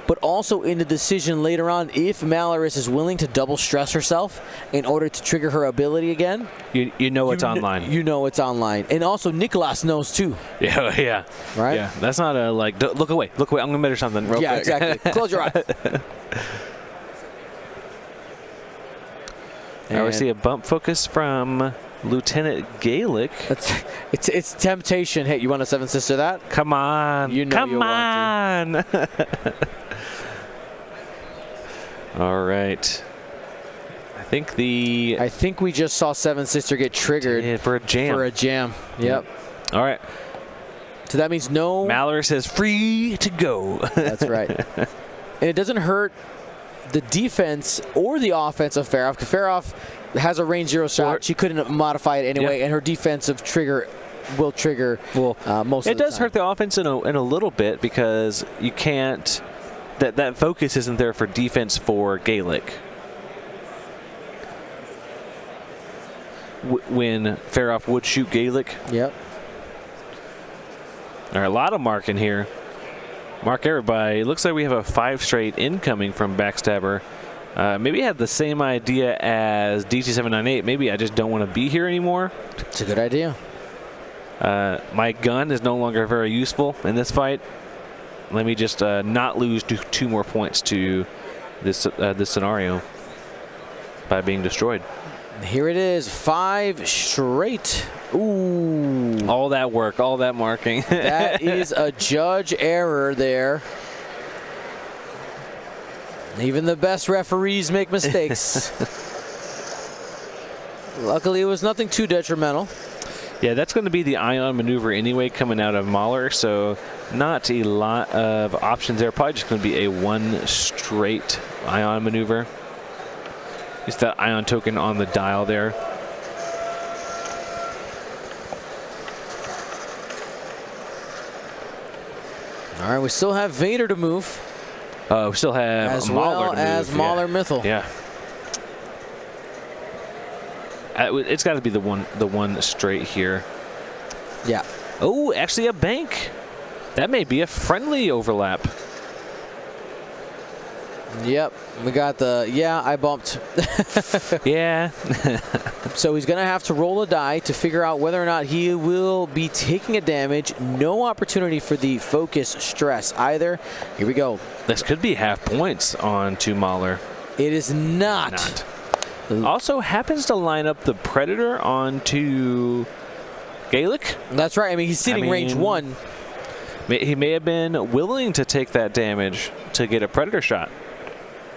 But also in the decision later on, if Malaris is willing to double stress herself in order to trigger her ability again. You know it's online. You know it's online. And also Niklas knows too. Yeah. Right? Yeah. That's not a like, look away. I'm going to measure something real quick. Exactly. Close your eyes. Now we see a bump focus from Lieutenant Gaelic. It's temptation. Hey, you want a Seven Sister that? Come on. You know you want to. All right. I think we just saw Seven Sister get triggered for a jam. Yep. All right. So that means no. Malaris says free to go. That's right. And it doesn't hurt the defense or the offense of Faroff, because Faroff has a range 0 shot. She couldn't modify it anyway, and her defensive trigger will trigger most of the time. It does hurt the offense in a little bit because you can't. That focus isn't there for defense for Gaelic. When Faroff would shoot Gaelic. Yep. All right, a lot of marking here. Mark everybody. It looks like we have a 5 straight incoming from Backstabber. Maybe I had the same idea as DT798. Maybe I just don't want to be here anymore. It's a good idea. My gun is no longer very useful in this fight. Let me just not lose 2 more points to this scenario by being destroyed. Here it is, 5 straight. Ooh. All that work, all that marking. That is a judge error there. Even the best referees make mistakes. Luckily, it was nothing too detrimental. Yeah, that's going to be the ion maneuver anyway coming out of Mahler, so not a lot of options there. Probably just going to be a 1 straight ion maneuver. Just that ion token on the dial there. All right, we still have Vader to move. We still have as Mahler well to move. As Mahler Mythal. Yeah. It's got to be the one straight here. Yeah. Oh, actually a bank. That may be a friendly overlap. Yep, we got the, yeah, I bumped. Yeah. So he's going to have to roll a die to figure out whether or not he will be taking a damage. No opportunity for the focus stress either. Here we go. This could be half points on to Mahler. It is not. Also happens to line up the Predator onto Gaelic. That's right. I mean, he's sitting range 1. He may have been willing to take that damage to get a Predator shot.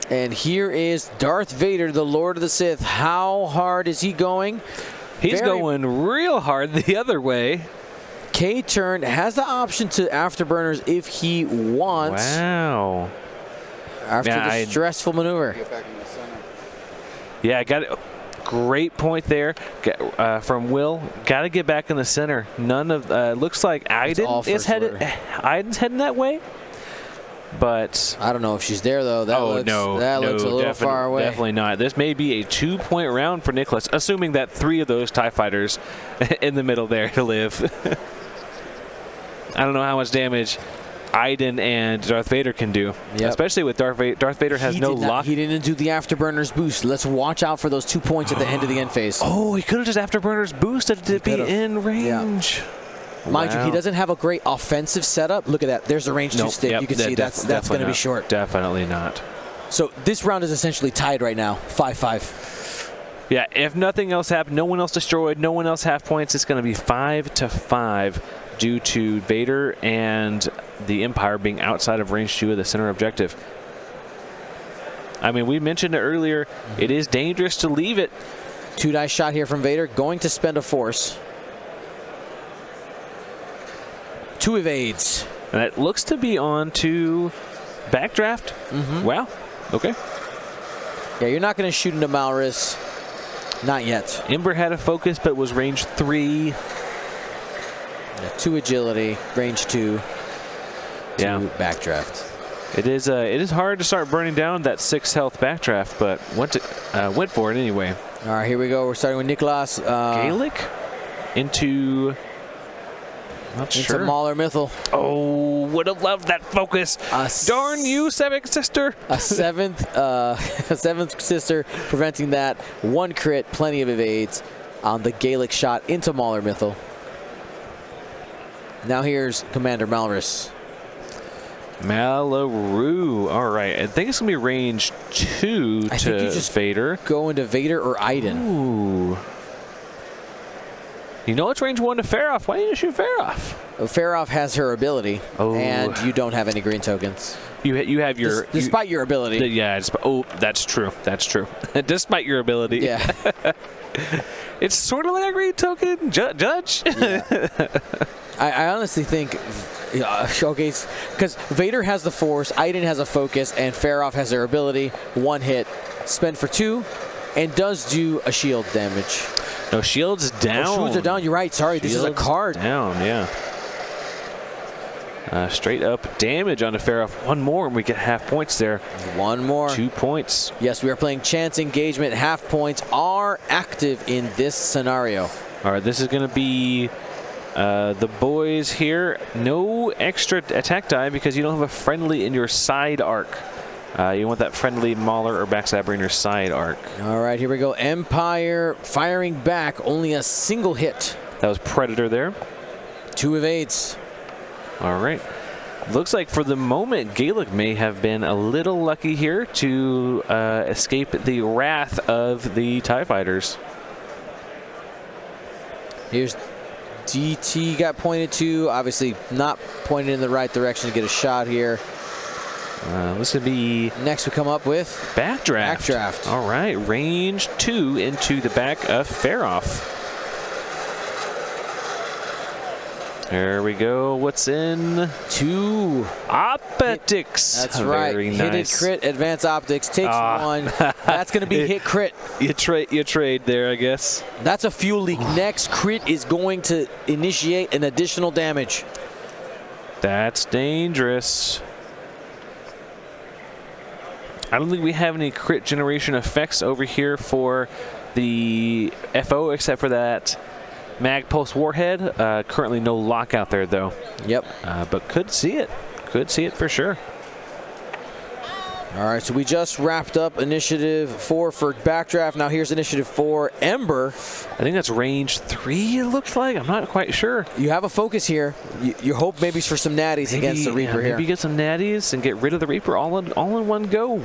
And here is Darth Vader, the Lord of the Sith. How hard is he going? He's going real hard the other way. K-turn has the option to afterburners if he wants. Wow. After the stressful maneuver. Get back in the center. Yeah, I got it. Great point there from Will. Got to get back in the center. None of looks like Aiden's heading that way. But I don't know if she's there though. That looks a little far away. Definitely not. This may be a 2-point round for Niklas, assuming that 3 of those TIE fighters in the middle there to live. I don't know how much damage Aiden and Darth Vader can do, especially with Darth Vader. Darth Vader has no lock. He didn't do the afterburners boost. Let's watch out for those 2 points at the end of the end phase. Oh, he could have just afterburners boosted to be in range. Yeah. Mind you, he doesn't have a great offensive setup. Look at that. There's a range 2 stick. You can see that's going to be short. Definitely not. So this round is essentially tied right now, 5-5. Yeah, if nothing else happened, no one else destroyed, no one else half points, it's going to be 5-5 due to Vader and the Empire being outside of range 2 of the center objective. I mean, we mentioned it earlier. It is dangerous to leave it. 2-die shot here from Vader. Going to spend a force. 2 evades. And that looks to be on to backdraft. Wow. Okay. Yeah, you're not going to shoot into Malrus. Not yet. Ember had a focus, but was range 3. Yeah, 2 agility, range 2. Backdraft. It is hard to start burning down that 6 health backdraft, but went for it anyway. All right, here we go. We're starting with Niklas. Gaelic into. Not sure. Mauler Mythal. Oh, would have loved that focus. Darn you, 7th sister. A seventh sister preventing that. 1 crit, plenty of evades on the Gaelic shot into Mauler Mythal. Now here's Commander Malrus. Malaru. All right. I think it's going to be range 2 to Vader. Go into Vader or Aiden. Ooh. You know it's range 1 to Farroff. Why didn't you shoot Farroff? Farroff has her ability, and you don't have any green tokens. You have your... Despite your ability. Yeah. That's true. That's true. Despite your ability. Yeah. It's sort of like a green token. Judge. Yeah. I honestly think... okay, because Vader has the force, Aiden has a focus, and Farroff has their ability. 1 hit. Spend for 2, and does do a shield damage. No, shield's down. Oh, shields are down. You're right. Sorry, this is a card. Down, yeah. Straight up damage onto Farroff. 1 more, and we get half points there. 1 more. 2 points. Yes, we are playing chance engagement. Half points are active in this scenario. All right, this is going to be the boys here. No extra attack die because you don't have a friendly in your side arc. You want that friendly Mauler or backstabber in your side arc. All right, here we go. Empire firing back. Only a single hit. That was Predator there. 2 evades. All right. Looks like for the moment, Gaelic may have been a little lucky here to escape the wrath of the TIE fighters. Here's DT got pointed to. Obviously not pointed in the right direction to get a shot here. This could be... Next we come up with... Backdraft. Backdraft. All right. Range 2 into the back of Farroff. There we go. What's in? 2 optics. That's right. Very Hit nice. crit, advance optics, takes 1. That's going to be hit crit. You trade there, I guess. That's a fuel leak. Next crit is going to initiate an additional damage. That's dangerous. I don't think we have any crit generation effects over here for the FO except for that Mag Pulse Warhead. Currently no lockout there, though. Yep. But could see it. Could see it for sure. All right, so we just wrapped up Initiative 4 for Backdraft. Now here's Initiative 4, Ember. I think that's range 3, it looks like. I'm not quite sure. You have a focus here. You hope maybe for some natties against the Reaper here. Maybe get some natties and get rid of the Reaper all in one go.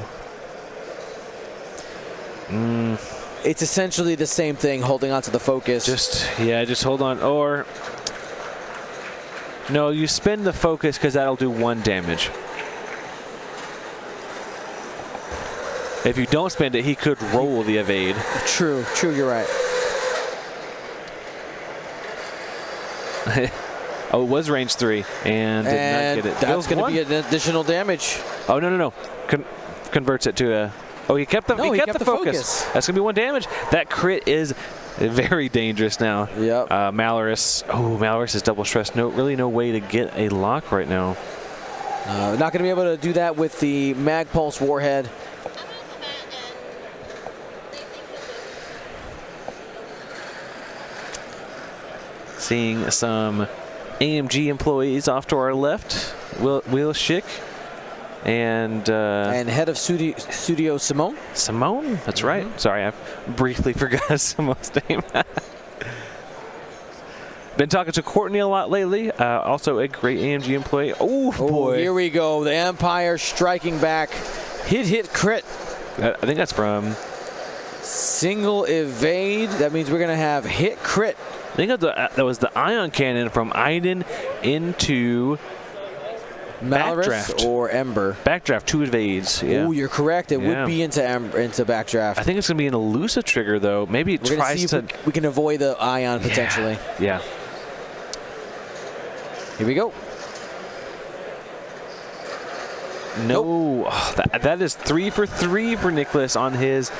It's essentially the same thing, holding on to the focus. Just hold on. Or, no, you spend the focus because that'll do 1 damage. If you don't spend it, he could roll the evade. True, you're right. Oh, it was range 3 and did not get it. That's going to be an additional damage. Oh, no. Converts it to a... Oh, he kept the focus. That's going to be 1 damage. That crit is very dangerous now. Yep. Malorus. Oh, Malorus is double stressed. Really no way to get a lock right now. Not going to be able to do that with the Mag Pulse Warhead. Seeing some AMG employees off to our left. Will Schick and head of studio Simone. Simone? That's right. Sorry, I briefly forgot Simone's name. Been talking to Courtney a lot lately. Also a great AMG employee. Oh, boy. Here we go. The Empire striking back. Hit crit. I think that's from... Single evade. That means we're going to have hit crit. I think that was the ion cannon from Iden into Malorus Backdraft. Or Ember. Backdraft, 2 evades. Yeah. Oh, you're correct. It would be into Backdraft. I think it's going to be an elusive trigger, though. Maybe it tries to... we can avoid the ion potentially. Yeah. Here we go. No. Oh, that is 3 for 3 for Niklas on his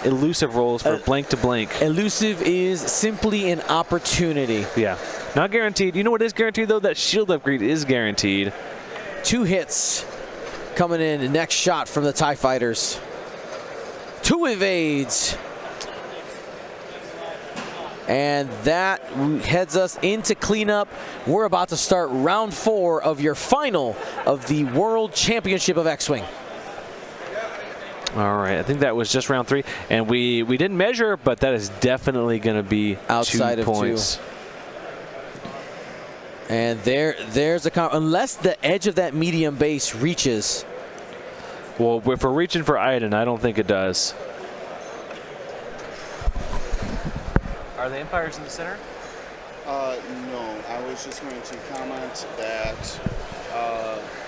elusive rolls for blank to blank. Elusive is simply an opportunity. Yeah. Not guaranteed. You know what is guaranteed, though? That shield upgrade is guaranteed. 2 hits coming in. Next shot from the TIE Fighters. 2 evades. And that heads us into cleanup. We're about to start round 4 of your final of the World Championship of X-Wing. All right, I think that was just round 3, and we didn't measure, but that is definitely going to be outside 2 points. Of 2. And there's a unless the edge of that medium base reaches. Well, if we're reaching for Iden, I don't think it does. Are the Empires in the center? No, I was just going to comment that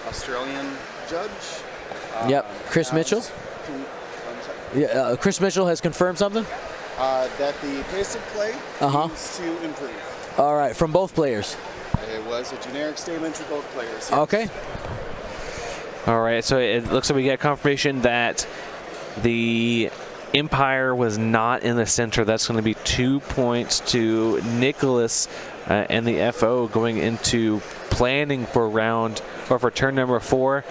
Australian judge. Yep, Chris Mitchell. Yeah, Chris Mitchell has confirmed something? That the pace of play needs to improve. All right, from both players. It was a generic statement for both players. Yes. Okay. All right, so it looks like we get confirmation that the Empire was not in the center. That's going to be 2 points to Niklas and the FO going into planning for for turn number 4.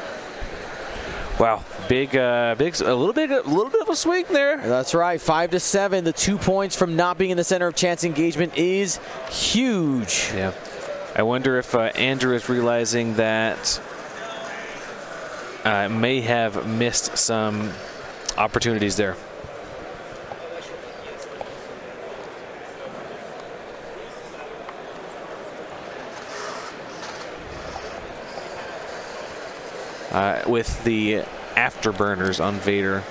Wow, a little bit of a swing there. That's right, 5-7. The 2 points from not being in the center of chance engagement is huge. Yeah, I wonder if Andrew is realizing that may have missed some opportunities there. With the afterburners on Vader.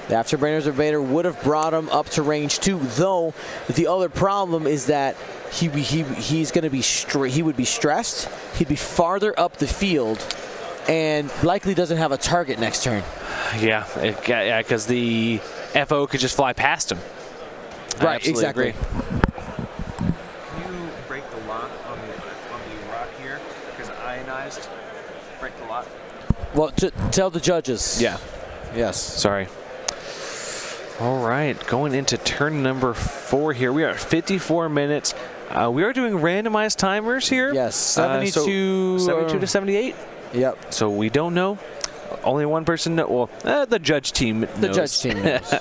The afterburners of Vader would have brought him up to range 2, though the other problem is that he would be stressed. He'd be farther up the field and likely doesn't have a target next turn. Yeah, because the FO could just fly past him. Right, exactly. Agree. Can you break the lock on the rock here? Because ionized, break the lock. Well, tell the judges. Yeah. Yes. Sorry. All right, going into turn number 4 here. We are at 54 minutes. We are doing randomized timers here. Yes, 72 to 78. Yep. So we don't know. Only one person knows. Well, the judge team knows. The judge team knows.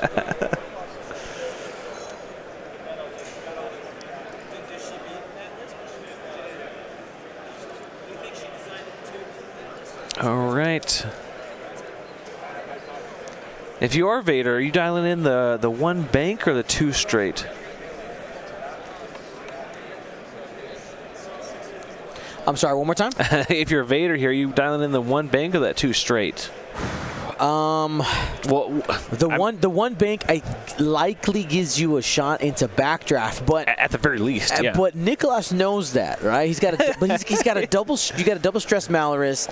All right. If you are Vader, are you dialing in the 1 bank or the 2 straight? I'm sorry, one more time? If you're Vader here, are you dialing in the 1 bank or that 2 straight? Well, the one bank likely gives you a shot into backdraft, but At the very least, yeah. But Niklas knows that, right? He's got a double stress Malorus.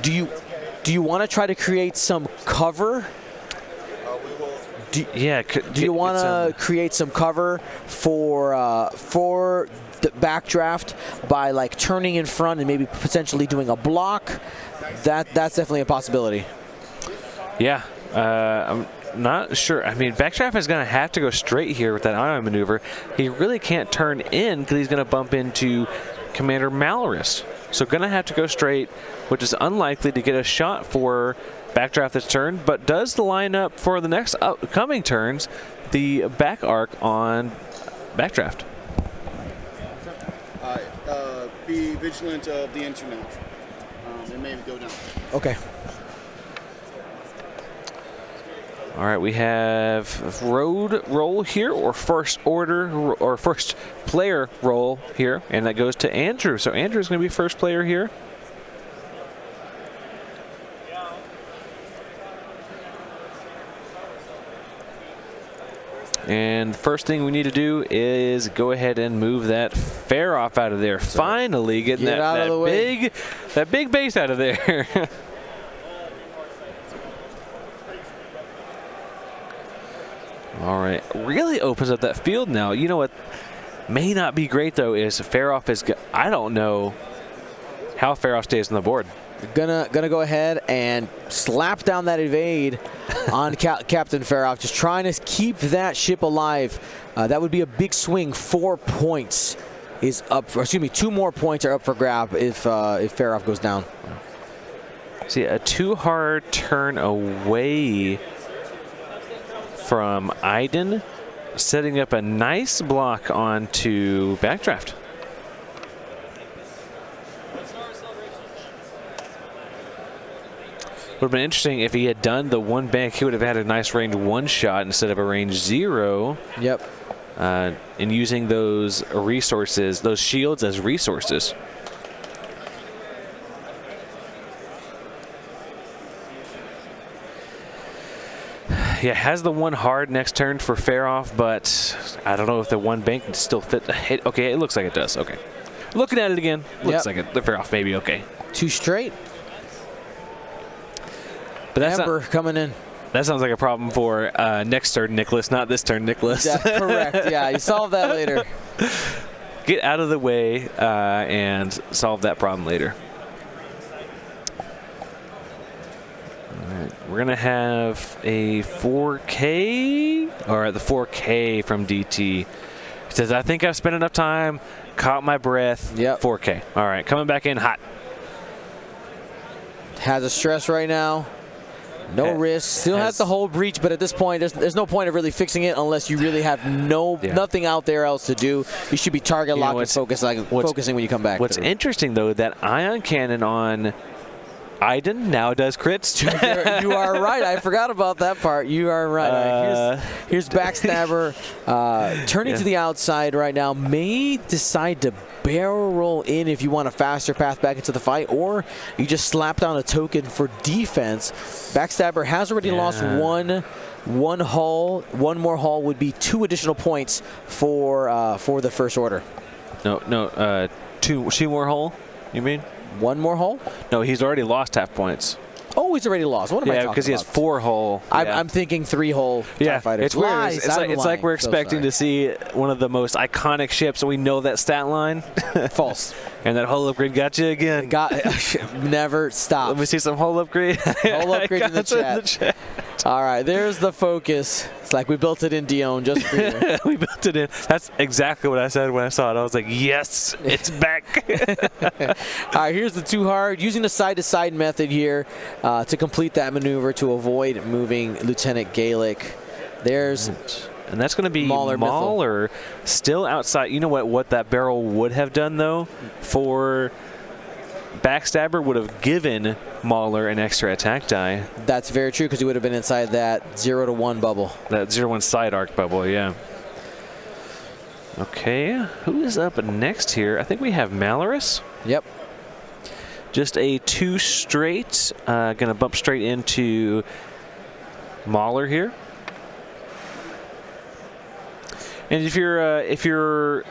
Do you want to try to create some cover? Do you want to create some cover for the backdraft by like turning in front and maybe potentially doing a block? That's definitely a possibility. Yeah, I'm not sure. I mean, backdraft is going to have to go straight here with that ion maneuver. He really can't turn in because he's going to bump into Commander Malorus. So going to have to go straight, which is unlikely to get a shot for backdraft this turn, but does the lineup for the next upcoming turns the back arc on backdraft. Be vigilant of the internet. It may go down. Okay. All right, we have road roll here, or first order, or first player roll here, and that goes to Andrew. So Andrew's going to be first player here. And the first thing we need to do is go ahead and move that fair off out of there. Finally getting that big base out of there. All right, really opens up that field now. You know what may not be great though is Faroff is. I don't know how Faroff stays on the board. Gonna go ahead and slap down that evade on Captain Faroff, just trying to keep that ship alive. That would be a big swing. 4 points is up. Or excuse me, 2 more points are up for grab if Faroff goes down. See, a too hard turn away from Iden, setting up a nice block onto backdraft. Would have been interesting if he had done the 1 bank. He would have had a nice range 1 shot instead of a range 0. Yep. And using those resources, those shields as resources. Yeah, has the 1 hard next turn for Faroff, but I don't know if the 1 bank can still fit a hit. Okay, it looks like it does. Okay. Looking at it again, looks like it. The Faroff maybe okay. 2 straight. But that's Amber coming in. That sounds like a problem for next turn, Niklas, not this turn, Niklas. That's correct. Yeah, you solve that later. Get out of the way and solve that problem later. All right, we're going to have a 4K, or the 4K from DT. He says, I think I've spent enough time, caught my breath. Yep. 4K. All right, coming back in hot. Has a stress right now. No risk. Still has the whole breach, but at this point, there's no point of really fixing it unless you really have nothing out there else to do. You should be target locked and focusing when you come back. What's interesting, though, that ion cannon on Iden now does crits. You are right. I forgot about that part. You are right. Here's Backstabber turning to the outside right now. May decide to barrel roll in if you want a faster path back into the fight, or you just slap down a token for defense. Backstabber has already lost one hull. 1 more hull would be 2 additional points for the First Order. No, 2 more hull, you mean? 1 more hull? No, he's already lost half points. Oh, he's already lost. What am I talking about? Yeah, because he has 4 hull. I'm thinking 3 hull TIE fighters. It's weird. It's like we're expecting to see one of the most iconic ships, and we know that stat line. False. And that hull upgrade got you again. Never stop. Let me see some hull upgrade. Hull upgrade in the chat. All right, there's the focus. It's like we built it in Dion just for you. We built it in. That's exactly what I said when I saw it. I was like, yes, it's back. All right, here's the 2 hard. Using the side-to-side method here to complete that maneuver to avoid moving Lieutenant Gaelic. There's... And that's going to be Mauler still outside. You know what that barrel would have done, though, for Backstabber would have given Mauler an extra attack die. That's very true, because he would have been inside that 0 to 1 bubble. That 0-1 side arc bubble, yeah. Okay, who is up next here? I think we have Malorus. Yep. Just a 2 straight. Gonna bump straight into Mauler here. And if you're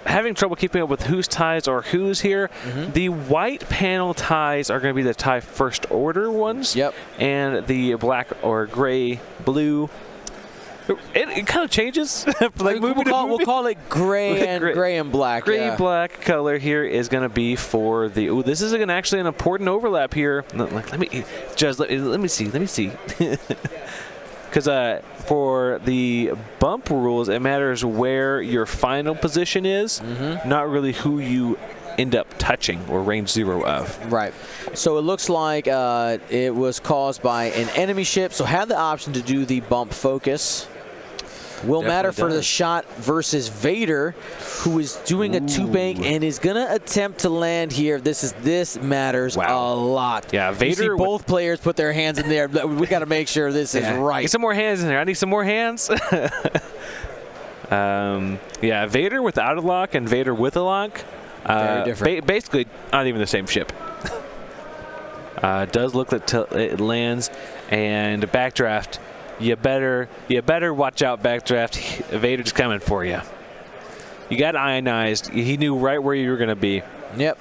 having trouble keeping up with whose ties are whose here, the white panel ties are going to be the tie first order ones. Yep. And the black or gray, blue, it kind of changes. Like we'll call it gray and black. Gray black color here is going to be for the. Ooh, this is actually an important overlap here. Like, let me see. Because for the bump rules, it matters where your final position is, not really who you end up touching or range 0 of. Right. So it looks like it was caused by an enemy ship, so had the option to do the bump focus. Will matter for the shot versus Vader, who is doing a 2-bank and is going to attempt to land here. This matters a lot. Yeah, Vader. You see both players put their hands in there. We got to make sure this is right. Get some more hands in there. I need some more hands. Yeah, Vader without a lock and Vader with a lock. Very different. Basically, not even the same ship. Does look like it lands, and backdraft. You better watch out, backdraft. Vader's coming for you. You got ionized. He knew right where you were going to be. Yep.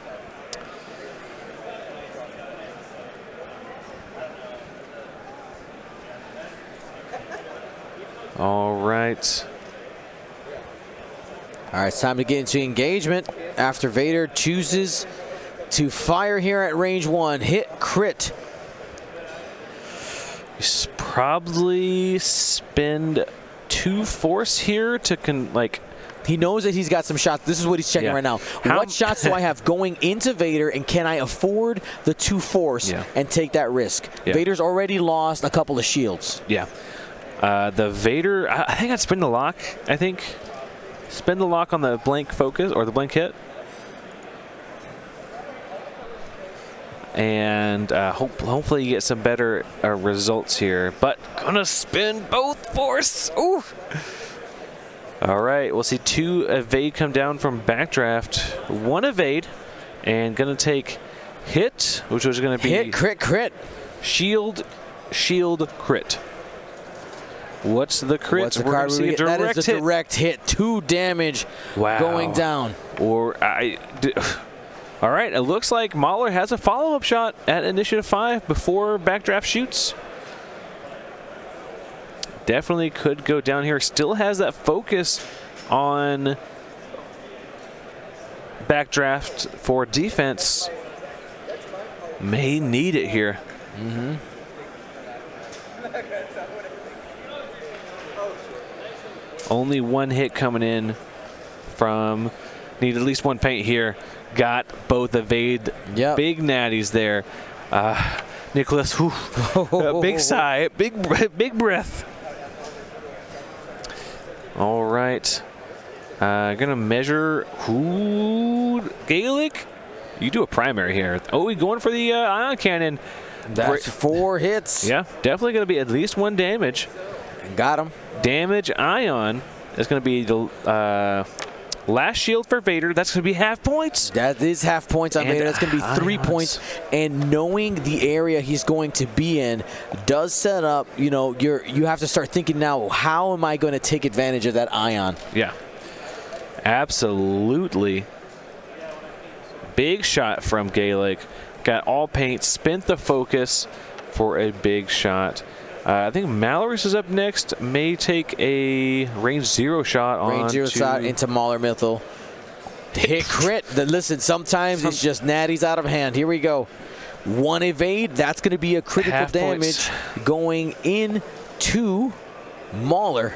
All right. All right, it's time to get into engagement after Vader chooses to fire here at range 1. Hit, crit. Probably spend 2 force here to he knows that he's got some shots. This is what he's checking right now. What shots do I have going into Vader, and can I afford the 2 force and take that risk? Vader's already lost a couple of shields. Yeah. The Vader, I think I'd spin the lock. Spin the lock on the blank focus or the blank hit. And hopefully you get some better results here. But gonna spin both force. Ooh. All right, we'll see 2 evade come down from backdraft. 1 evade, and gonna take hit, which was gonna be hit, crit, shield, crit. What's the crit? What's the card? That is a direct hit. 2 damage going down. All right, it looks like Mauler has a follow-up shot at Initiative 5 before backdraft shoots. Definitely could go down here. Still has that focus on backdraft for defense. May need it here. Only 1 hit coming in from. Need at least 1 paint here. Got both evade. Big natties there. Niklas, big sigh, big breath. All right. Gonna measure Gaelic. You do a primary here. Oh, we going for the ion cannon. That's 4 hits. Yeah, definitely gonna be at least 1 damage. Got him. Damage ion is gonna be the last shield for Vader. That's going to be half points. That is half points on Vader. That's going to be 3 points. And knowing the area he's going to be in does set up, you have to start thinking now, how am I going to take advantage of that ion? Yeah. Absolutely. Big shot from Gaelic. Got all paint. Spent the focus for a big shot. I think Malorus is up next. May take a range 0 shot on. Range 0 shot into Mauler Mythil. Hit crit. Listen, sometimes it's just natties out of hand. Here we go. 1 evade. That's going to be a critical damage going into Mauler.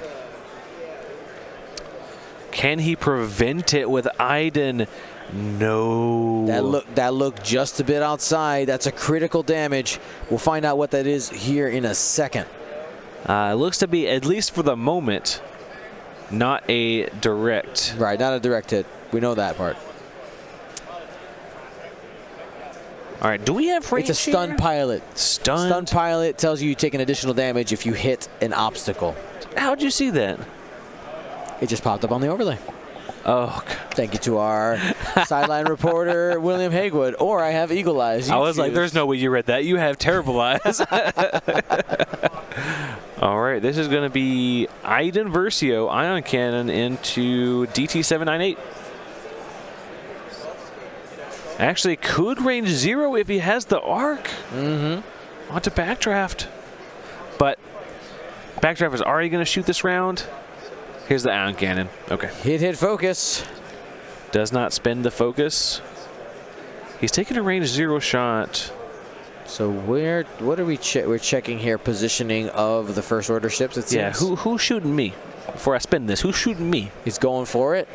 Can he prevent it with Iden? No. That looked just a bit outside. That's a critical damage. We'll find out what that is here in a second. It looks to be, at least for the moment, not a direct. Right, not a direct hit. We know that part. All right, do we have range It's a stun here? pilot. Stunned? Stun pilot tells you take an additional damage if you hit an obstacle. How'd you see that? It just popped up on the overlay. Oh, Thank you to our sideline reporter, William Hagewood. Or I have eagle eyes. You I was like, choose. there's no way you read that. You have terrible eyes. All right, this is going to be Iden Versio, Ion Cannon into DT-798. Actually, could range 0 if he has the arc. Onto Backdraft. But Backdraft is already going to shoot this round. Here's the Ion Cannon. Okay. Hit, focus. Does not spend the focus. He's taking a range 0 shot. So what are we we're checking here? Positioning of the first order ships. It Yeah, seems. who's shooting me? Before I spin this, who's shooting me? He's going for it.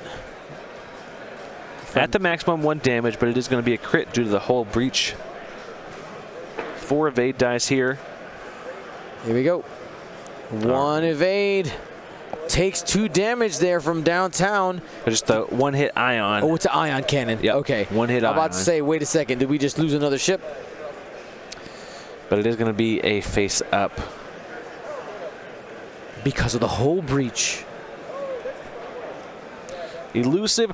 At the maximum 1 damage, but it is going to be a crit due to the hull breach. 4 evade dice here. Here we go. 1 evade. Takes 2 damage there from downtown. But just the 1-hit ion. Oh, it's an ion cannon. Yep. Okay. 1-hit I'm about to ion. say, wait a second. Did we just lose another ship? But it is going to be a face up. Because of the hull breach. Elusive.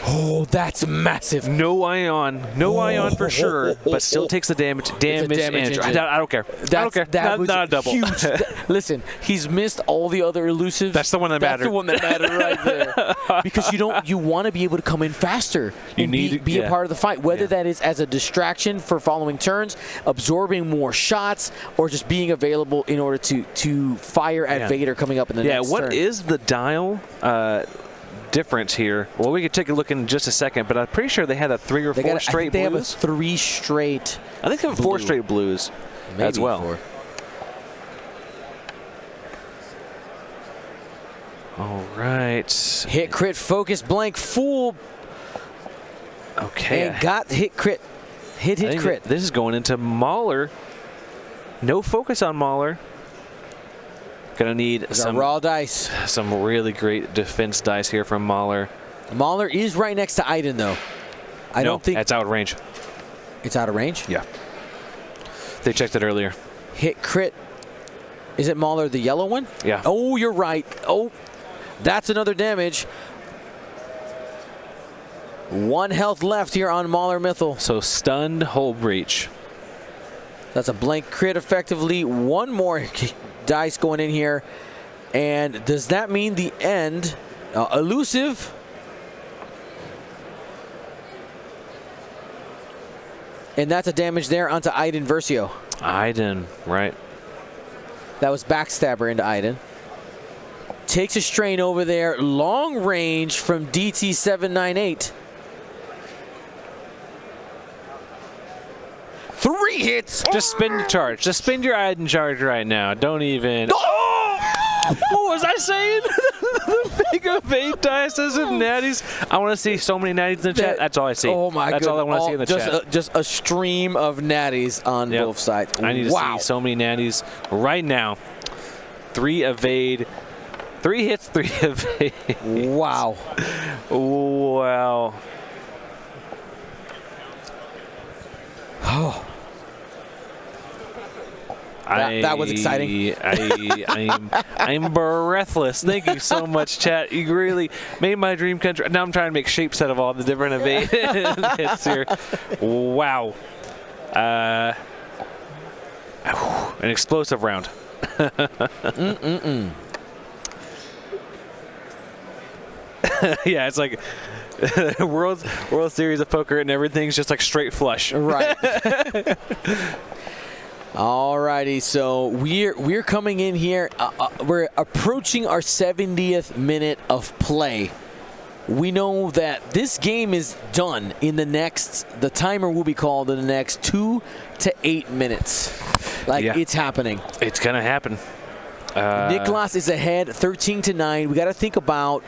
Oh, that's massive. No ion. No ion for sure. But still takes the damage. Damage damage and engine. I don't care. I don't care. That was not a double. huge. Listen, he's missed all the other elusives. That's the one that That's mattered. the one that mattered right there. Because you want to be able to come in faster. You and need be a yeah. part of the fight, whether Yeah. that is as a distraction for following turns, absorbing more shots, or just being available in order to fire at Yeah. Vader coming up in the next What turn. is the dial difference here? Well, we could take a look in just a second, but I'm pretty sure they had a 3 or 4 I straight think they have a blues. 3 straight. I think they have 4 blue. straight blues Maybe as well. 4. All right. Hit, crit, focus, blank, fool, Okay. and got hit, crit. I Hit, think crit. this is going into Mauler. No focus on Mauler. Gonna need Some raw dice. some really great defense dice here from Mauler. Mauler is right next to Iden, though. I don't think that's out of range. it's out of range. Yeah. They checked it earlier. Hit, crit. Is it Mauler, the yellow one? Yeah. Oh, you're right. Oh, that's another damage. 1 health left here on Mauler Mythal. So stunned hull breach. That's a blank crit effectively. 1 more dice going in here. And does that mean the end? Elusive. And that's a damage there onto Iden Versio. Iden, right. That was backstabber into Iden. Takes a strain over there. Long range from DT-798. 3 hits. Just spin the charge. Just spin your Iden charge right now. Don't even. Oh! What was I saying? The big evade dice says of natties. I want to see so many natties in the chat. That's all I see. Oh my god. That's all I want to see in the chat. Just a stream of natties on Yep. both sides. I need to Wow. see so many natties right now. 3 evade. 3 hits, 3 evade. Wow. Wow. Oh. That was exciting. I'm breathless. Thank you so much, chat. You really made my dream come true. Now I'm trying to make shapes out of all the different evade hits here. Wow. An explosive round. Yeah, it's like World Series of Poker and everything's just like straight flush. Right. Alrighty, so we're coming in here. We're approaching our 70th minute of play. We know that this game is done in the timer will be called in the next 2 to 8 minutes. It's happening. It's gonna happen. Niklas is ahead 13-9. We got to think about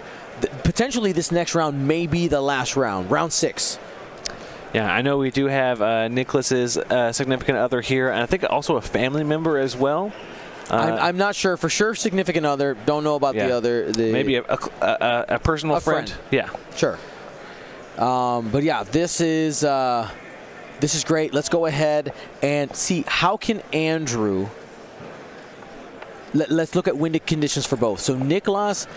potentially this next round may be the last round, round 6. Yeah, I know we do have Niklas's significant other here, and I think also a family member as well. I'm not sure for sure. Significant other. Don't know about the other. Maybe a personal friend. Yeah, sure. But yeah, this is This is great. Let's go ahead and see how can Andrew. Let's look at wind conditions for both. So Niklas,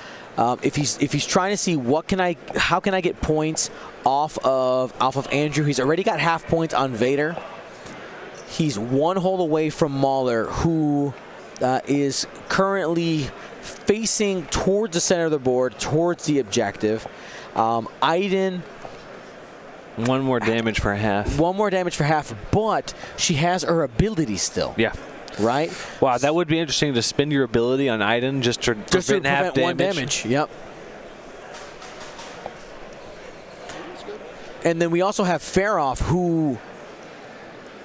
if he's trying to see how can I get points off of Andrew. He's already got half points on Vader. He's 1 hole away from Mahler, who is currently facing towards the center of the board, towards the objective. Iden. 1 more damage for half. 1 more damage for half, but she has her ability still. Yeah. Right? Wow, that would be interesting to spend your ability on Iden just to prevent half damage. 1 damage. Yep. And then we also have Faroff, who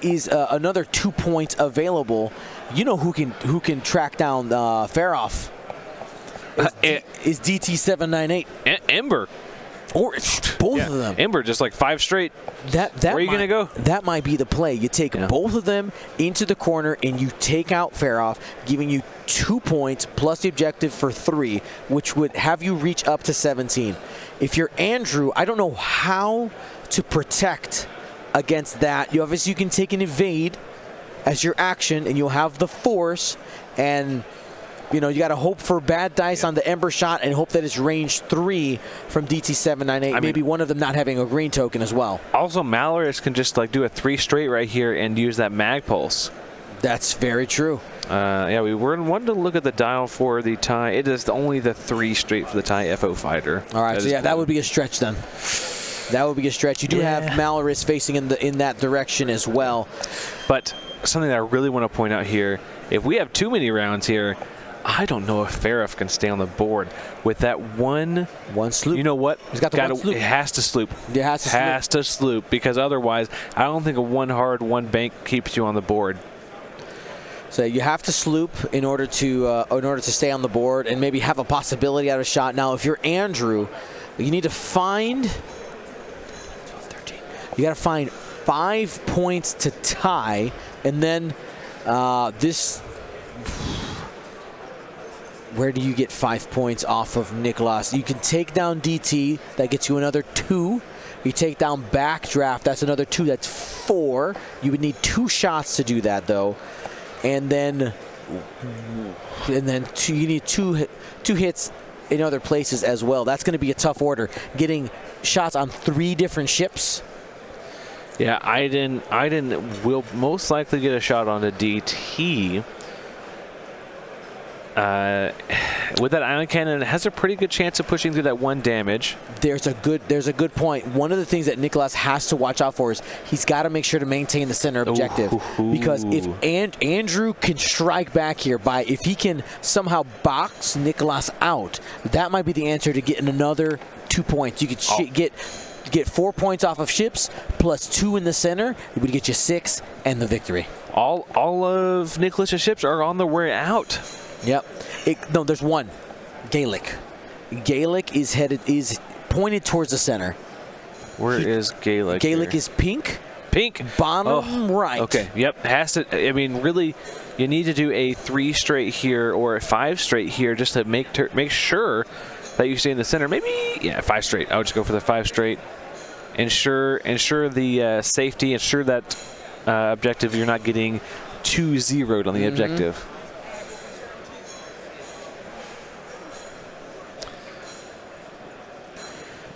is another 2 points available. You know who can track down Faroff? Is DT798. Ember. Or both of them. Ember, just like 5 straight. Where are you going to go? That might be the play. You take both of them into the corner and you take out Faroff, giving you 2 points plus the objective for 3, which would have you reach up to 17. If you're Andrew, I don't know how to protect against that. You can take an evade as your action, and you'll have the force, and you got to hope for bad dice on the Ember shot and hope that it's range 3 from DT798. Maybe one of them not having a green token as well. Also, Malorus can just like do a 3 straight right here and use that mag pulse. That's very true. Yeah, we wanted to look at the dial for the TIE. It is only the 3 straight for the TIE FO fighter. All right, that would be a stretch then. That would be a stretch. You do have Malorus facing in that direction as well. But something that I really want to point out here, if we have too many rounds here, I don't know if Faroff can stay on the board with that one sloop. You know what? He's got the one sloop. It has to sloop. It has to sloop because otherwise, I don't think a 1 hard, 1 bank keeps you on the board. So you have to sloop in order to stay on the board and maybe have a possibility at a shot. Now, if you're Andrew, you need to find. You got to find 5 points to tie, and then this. Where do you get 5 points off of Niklas? You can take down DT. That gets you another 2. You take down Backdraft. That's another 2. That's 4. You would need 2 shots to do that, though. And then you need two hits in other places as well. That's going to be a tough order. Getting shots on 3 different ships. Yeah, Iden will most likely get a shot on the DT. With that ion cannon, it has a pretty good chance of pushing through that 1 damage. There's a good point. One of the things that Niklas has to watch out for is he's got to make sure to maintain the center objective. Because if Andrew can strike back here if he can somehow box Niklas out, that might be the answer to getting another 2 points. You could get 4 points off of ships plus 2 in the center. It would get you 6 and the victory. All of Niklas' ships are on their way out. Yep. No, there's one. Gaelic. Gaelic is pointed towards the center. Where is Gaelic? Gaelic is pink. Pink. Bottom right. Okay. Yep. Has to. I mean, really, you need to do a 3 straight here or a 5 straight here just to make sure that you stay in the center. Maybe 5 straight. I would just go for the 5 straight. Ensure the safety. Ensure that objective you're not getting 2-0'd on the objective.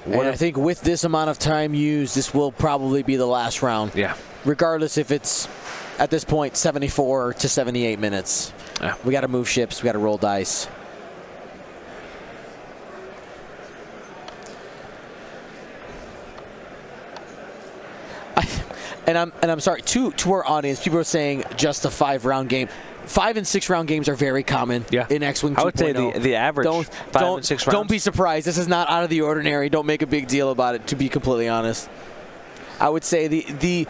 And I think with this amount of time used, this will probably be the last round. Yeah. Regardless if it's, at this point, 74 to 78 minutes. Yeah. We got to move ships. We got to roll dice. And I'm sorry, to our audience, people are saying just a 5-round game. 5 and 6 round games are very common in X-Wing 2.0. I would say the average 5 and 6 rounds. Don't be surprised. This is not out of the ordinary. Don't make a big deal about it, to be completely honest. I would say the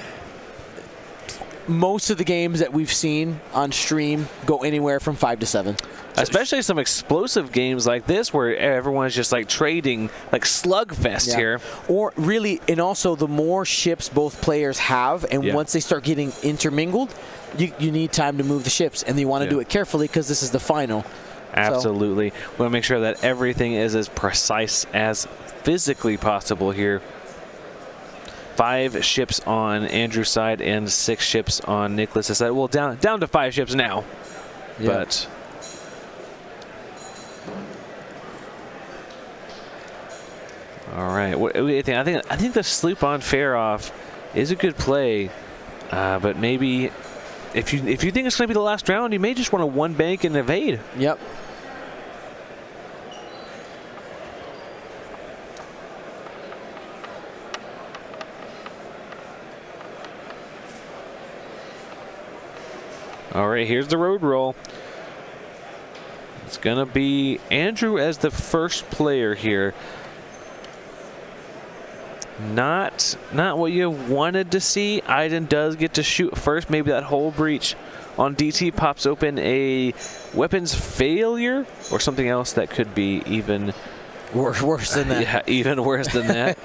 most of the games that we've seen on stream go anywhere from 5 to 7. Especially some explosive games like this where everyone's just like trading like slugfest here. Or really, and also the more ships both players have, and once they start getting intermingled, you need time to move the ships, and you want to do it carefully because this is the final. Absolutely. We want to make sure that everything is as precise as physically possible here. 5 ships on Andrew's side and 6 ships on Niklas' side. Well, down to 5 ships now. Yeah. But all right, what do you think? I think the sloop on Faroff is a good play, but maybe if you think it's going to be the last round, you may just want to 1 bank and evade. Yep. All right, here's the road roll. It's going to be Andrew as the first player here. Not what you wanted to see. Iden does get to shoot first. Maybe that hull breach on DT pops open a weapons failure or something else that could be even worse than that. Yeah, even worse than that.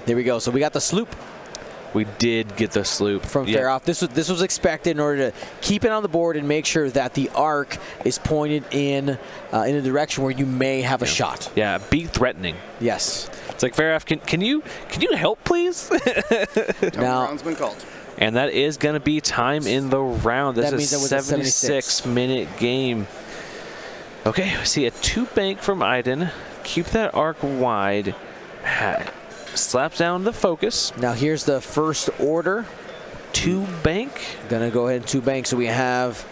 There we go. So we got the sloop. We did get the sloop from Faroff. This was expected in order to keep it on the board and make sure that the arc is pointed in a direction where you may have a shot. Yeah, be threatening. Yes. It's like, Faroff, can you help, please? Now, round's been called. And that is going to be time in the round. This is a 76-minute game. Okay, we see a 2 bank from Iden. Keep that arc wide. Slaps down the focus. Now here's the first order. 2 bank. Gonna go ahead and 2 bank. So we have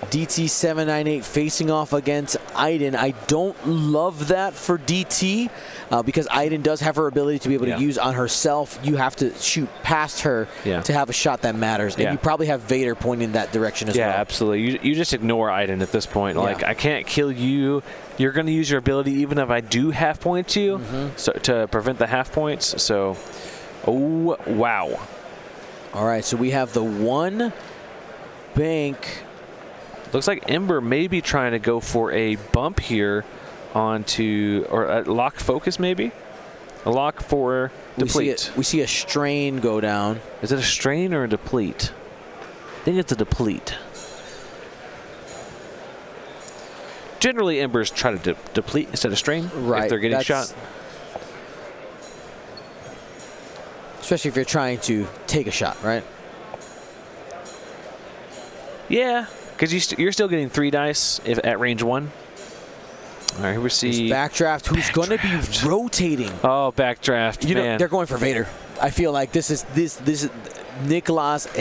DT798 facing off against Iden. I don't love that for DT because Iden does have her ability to be able to use on herself. You have to shoot past her to have a shot that matters. And you probably have Vader pointing in that direction as well. Yeah, absolutely. You just ignore Iden at this point. Like, I can't kill you. You're going to use your ability even if I do half point you so, to prevent the half points. So, oh, wow. All right, so we have the 1 bank. Looks like Ember may be trying to go for a bump here onto, or a lock focus maybe? A lock for deplete. We see a strain go down. Is it a strain or a deplete? I think it's a deplete. Generally, Embers try to deplete instead of strain if they're getting shot. Especially if you're trying to take a shot, right? Yeah, because you're still getting 3 dice at range 1. All right, here we see Backdraft, who's going to be rotating. Oh, Backdraft, you man. know, they're going for Vader. I feel like this is Niklas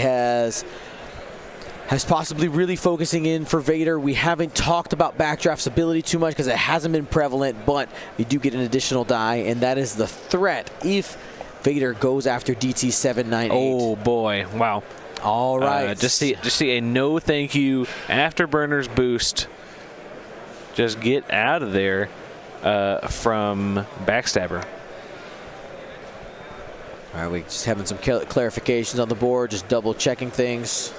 has possibly really focusing in for Vader. We haven't talked about Backdraft's ability too much because it hasn't been prevalent, but you do get an additional die, and that is the threat if Vader goes after DT798. Oh boy, wow. All right. Just see a no thank you afterburners boost. Just get out of there from Backstabber. All right, we just having some clarifications on the board, just double checking things.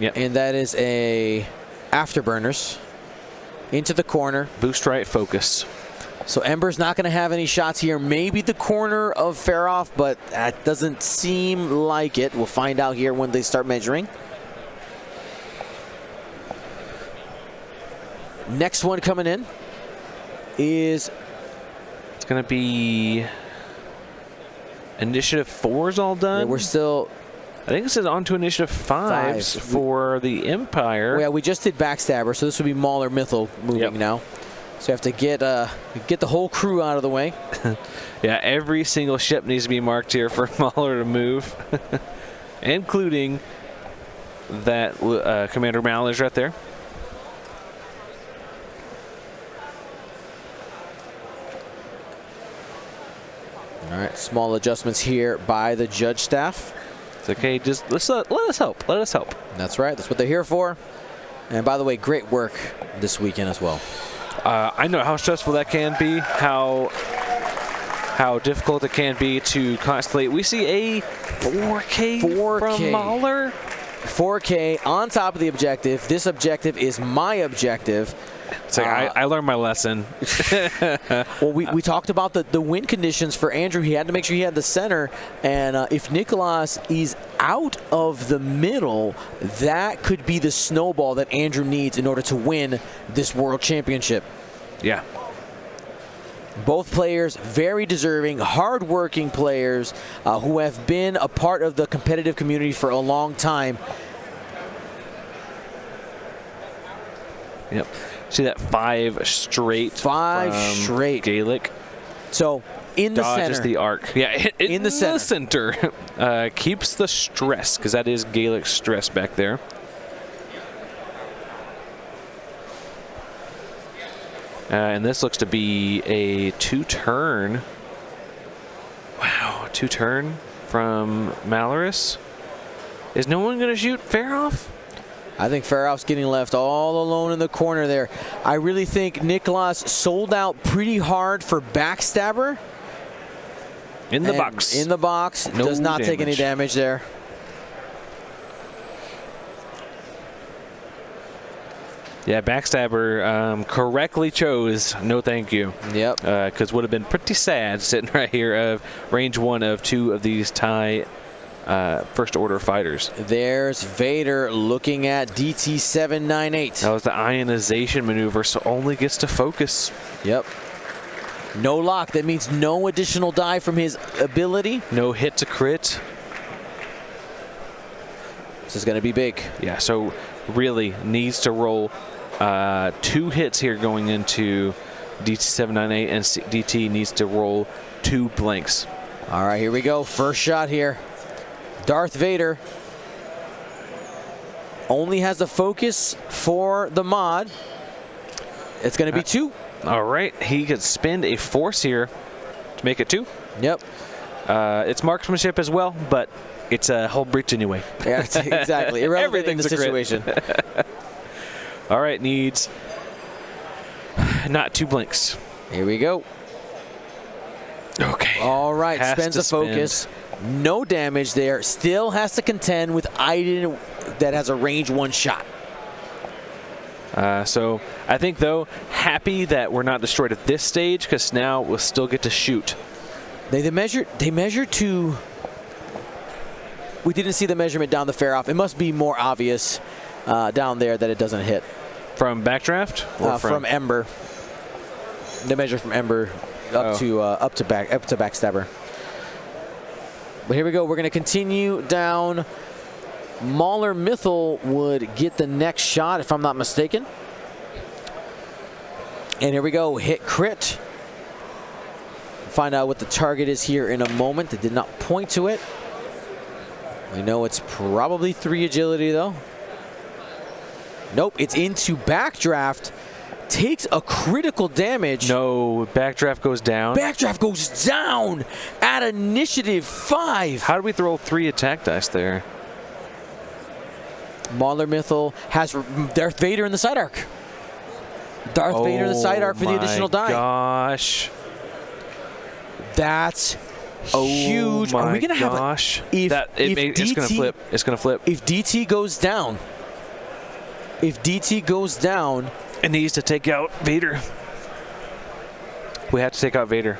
Yep. And that is a afterburners into the corner. Boost right focus. So Ember's not going to have any shots here. Maybe the corner of Faroff, but that doesn't seem like it. We'll find out here when they start measuring. Next one coming in is... It's going to be... Initiative 4 is all done? Yeah, we're still... I think this is on to Initiative 5 for the Empire. Well, yeah, we just did Backstabber, so this would be Maul or Mythal moving now. So you have to get the whole crew out of the way. Yeah, every single ship needs to be marked here for Mauler to move, including that Commander Maller's right there. All right, small adjustments here by the judge staff. It's okay, just let us help. Let us help. That's right. That's what they're here for. And by the way, great work this weekend as well. I know how stressful that can be, how difficult it can be to constellate. We see a 4K from Mahler. 4K on top of the objective. This objective is my objective. It's like, I learned my lesson. Well, we talked about the wind conditions for Andrew. He had to make sure he had the center. And if Niklas is out of the middle, that could be the snowball that Andrew needs in order to win this world championship. Yeah. Both players very deserving, hard-working players who have been a part of the competitive community for a long time. Yep. See that 5 straight. 5 straight. Gaelic. So in the Dodges center. the arc. Yeah, In the center. Keeps the stress, because that is Gaelic stress back there. And this looks to be a 2-turn. Wow, 2-turn from Malorus. Is no one going to shoot Faroff? I think Faroff's getting left all alone in the corner there. I really think Niklas sold out pretty hard for Backstabber. In the box. In the box. No does not take any damage. damage there. Yeah, Backstabber correctly chose no thank you. Yep. Because would have been pretty sad sitting right here of range 1 of 2 of these TIE first order fighters. There's Vader looking at DT-798. That was the ionization maneuver, so only gets to focus. Yep. No lock. That means no additional die from his ability. No hit to crit. This is going to be big. Yeah, so really needs to roll 2 hits here going into DT-798, and DT needs to roll 2 blanks. All right, here we go. First shot here. Darth Vader only has the focus for the mod. It's going to be 2. All right, he could spend a force here to make it 2. Yep. It's marksmanship as well, but it's a whole breach anyway. Yeah, exactly. Irrelevant in the situation. All right, needs not 2 blinks. Here we go. Okay. All right, Has spends to a focus. No damage there. Still has to contend with Iden that has a range 1 shot. So I think, though, happy that we're not destroyed at this stage, because now we'll still get to shoot. They measure to... We didn't see the measurement down the Faroff. It must be more obvious down there that it doesn't hit. From Backdraft? Or from Ember. They measure from Ember up to Backstabber. But here we go. We're going to continue down. Mauler Mythal would get the next shot, if I'm not mistaken. And here we go. Hit crit. Find out what the target is here in a moment. They did not point to it. We know it's probably 3 agility, though. Nope, it's into Backdraft. Takes a critical damage. No, Backdraft goes down. Backdraft goes down at initiative 5. How did we throw 3 attack dice there? Mauler Mythal has Darth Vader in the side arc. Darth Vader in the side arc for the additional die. Gosh. That's huge. My Are we going to have gosh. It's going to flip. It's going to flip. If DT goes down. If DT goes down. It needs to take out Vader. We have to take out Vader.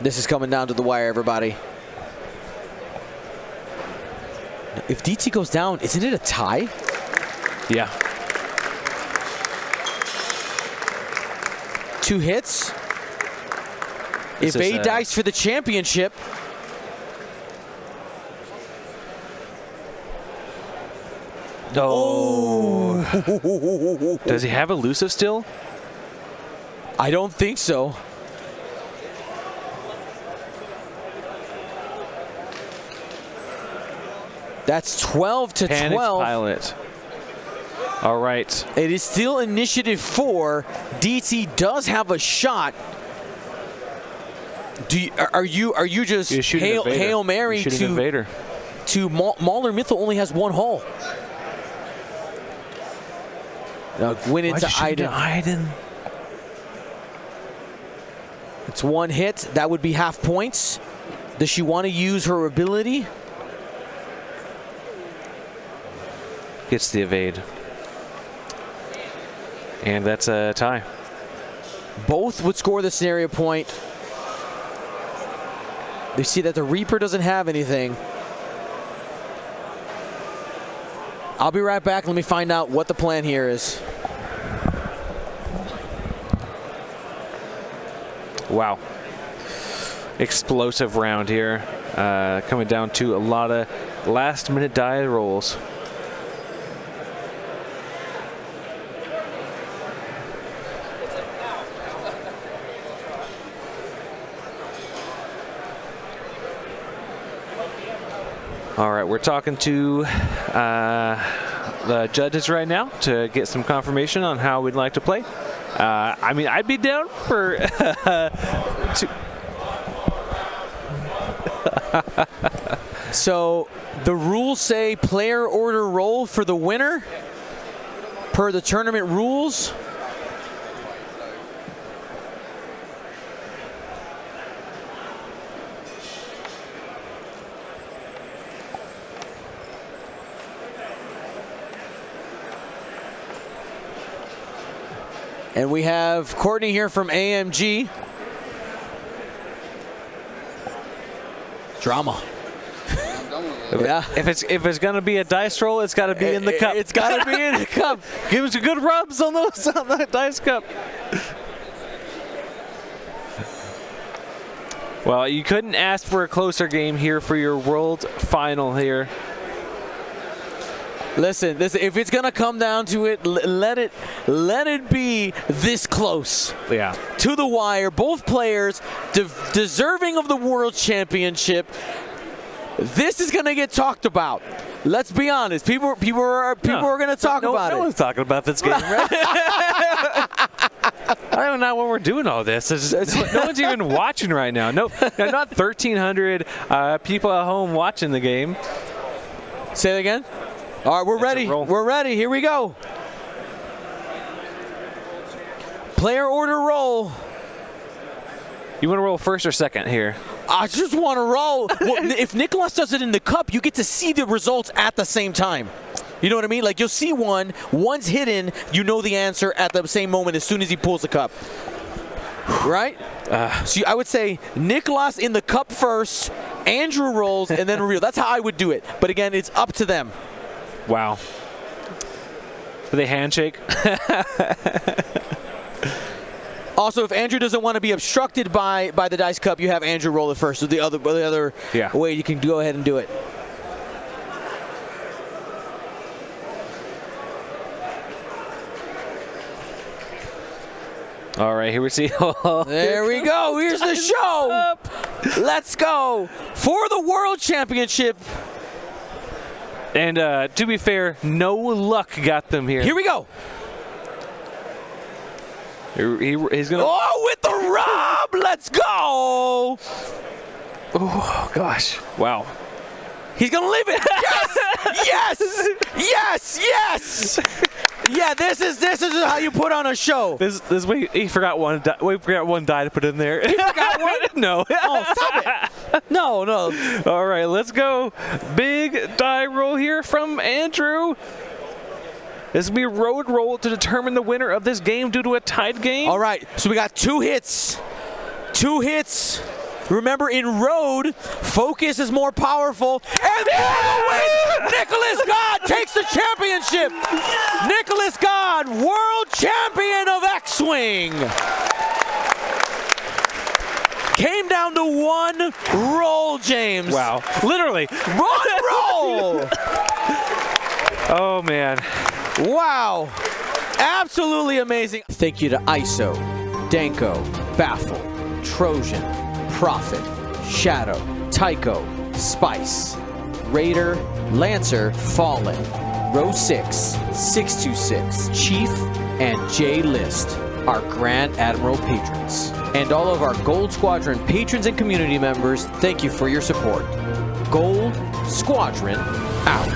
This is coming down to the wire, everybody. If DT goes down, isn't it a tie? Yeah. 2 hits. If A dies for the championship. Oh. Does he have elusive still? I don't think so. That's 12 to Panicked 12. pilot. All right. It is still initiative 4. DT does have a shot. Are you just Hail Mary to Vader? To Mauler Mythal only has 1 hull. Went into Iden. It's 1 hit. That would be half points. Does she want to use her ability? Gets the evade. And that's a tie. Both would score the scenario point. They see that the Reaper doesn't have anything. I'll be right back. Let me find out what the plan here is. Wow. Explosive round here. Coming down to a lot of last-minute die rolls. All right, we're talking to the judges right now to get some confirmation on how we'd like to play. I mean, I'd be down for So the rules say player order roll for the winner per the tournament rules. And we have Courtney here from AMG. Drama. Yeah. If it's gonna be a dice roll, it's got to be in the cup. It's got to be in the cup. Give us a good rubs on those on that dice cup. Well, you couldn't ask for a closer game here for your world final here. Listen, if it's gonna come down to it, let it be this close. Yeah. To the wire, both players deserving of the world championship. This is gonna get talked about. Let's be honest. People are gonna talk about it. No one's talking about this game, right? I don't know when we're doing all this. No one's even watching right now. No, not 1,300 people at home watching the game. Say that again. All right, we're ready. We're ready. Here we go. Player order roll. You want to roll first or second here? I just want to roll. Well, if Niklas does it in the cup, you get to see the results at the same time. You know what I mean? Like, you'll see one's hidden, you know the answer at the same moment as soon as he pulls the cup. Right? So I would say Niklas in the cup first, Andrew rolls, and then reveal. That's how I would do it. But again, it's up to them. Wow. Do they handshake? Also, if Andrew doesn't want to be obstructed by the dice cup, you have Andrew roll it first. So the other way you can go ahead and do it. All right, here we see. There we go. Here's the show. Let's go for the world championship. And to be fair, no luck got them here. Here we go. He's gonna. Oh, with the rub! Let's go! Oh gosh! Wow. He's gonna leave it. Yes! Yes! Yes! Yes! Yeah, this is how you put on a show. This way he forgot one. We forgot one die to put in there. He forgot one? No. Oh, stop it! No. All right, let's go. Big die roll here from Andrew. This will be a road roll to determine the winner of this game due to a tied game. All right, so we got 2 hits. 2 hits. Remember, in road, focus is more powerful. And for the win, Niklas God takes the championship. Niklas God, world champion of X-Wing. Came down to 1 roll, James. Wow. Literally. 1 roll. Oh, man. Wow. Absolutely amazing. Thank you to ISO, Danko, Baffle, Trojan, Prophet, Shadow, Tycho, Spice, Raider, Lancer, Fallen, Row 6, 626, Chief, and J List, our Grand Admiral patrons. And all of our Gold Squadron patrons and community members, thank you for your support. Gold Squadron out.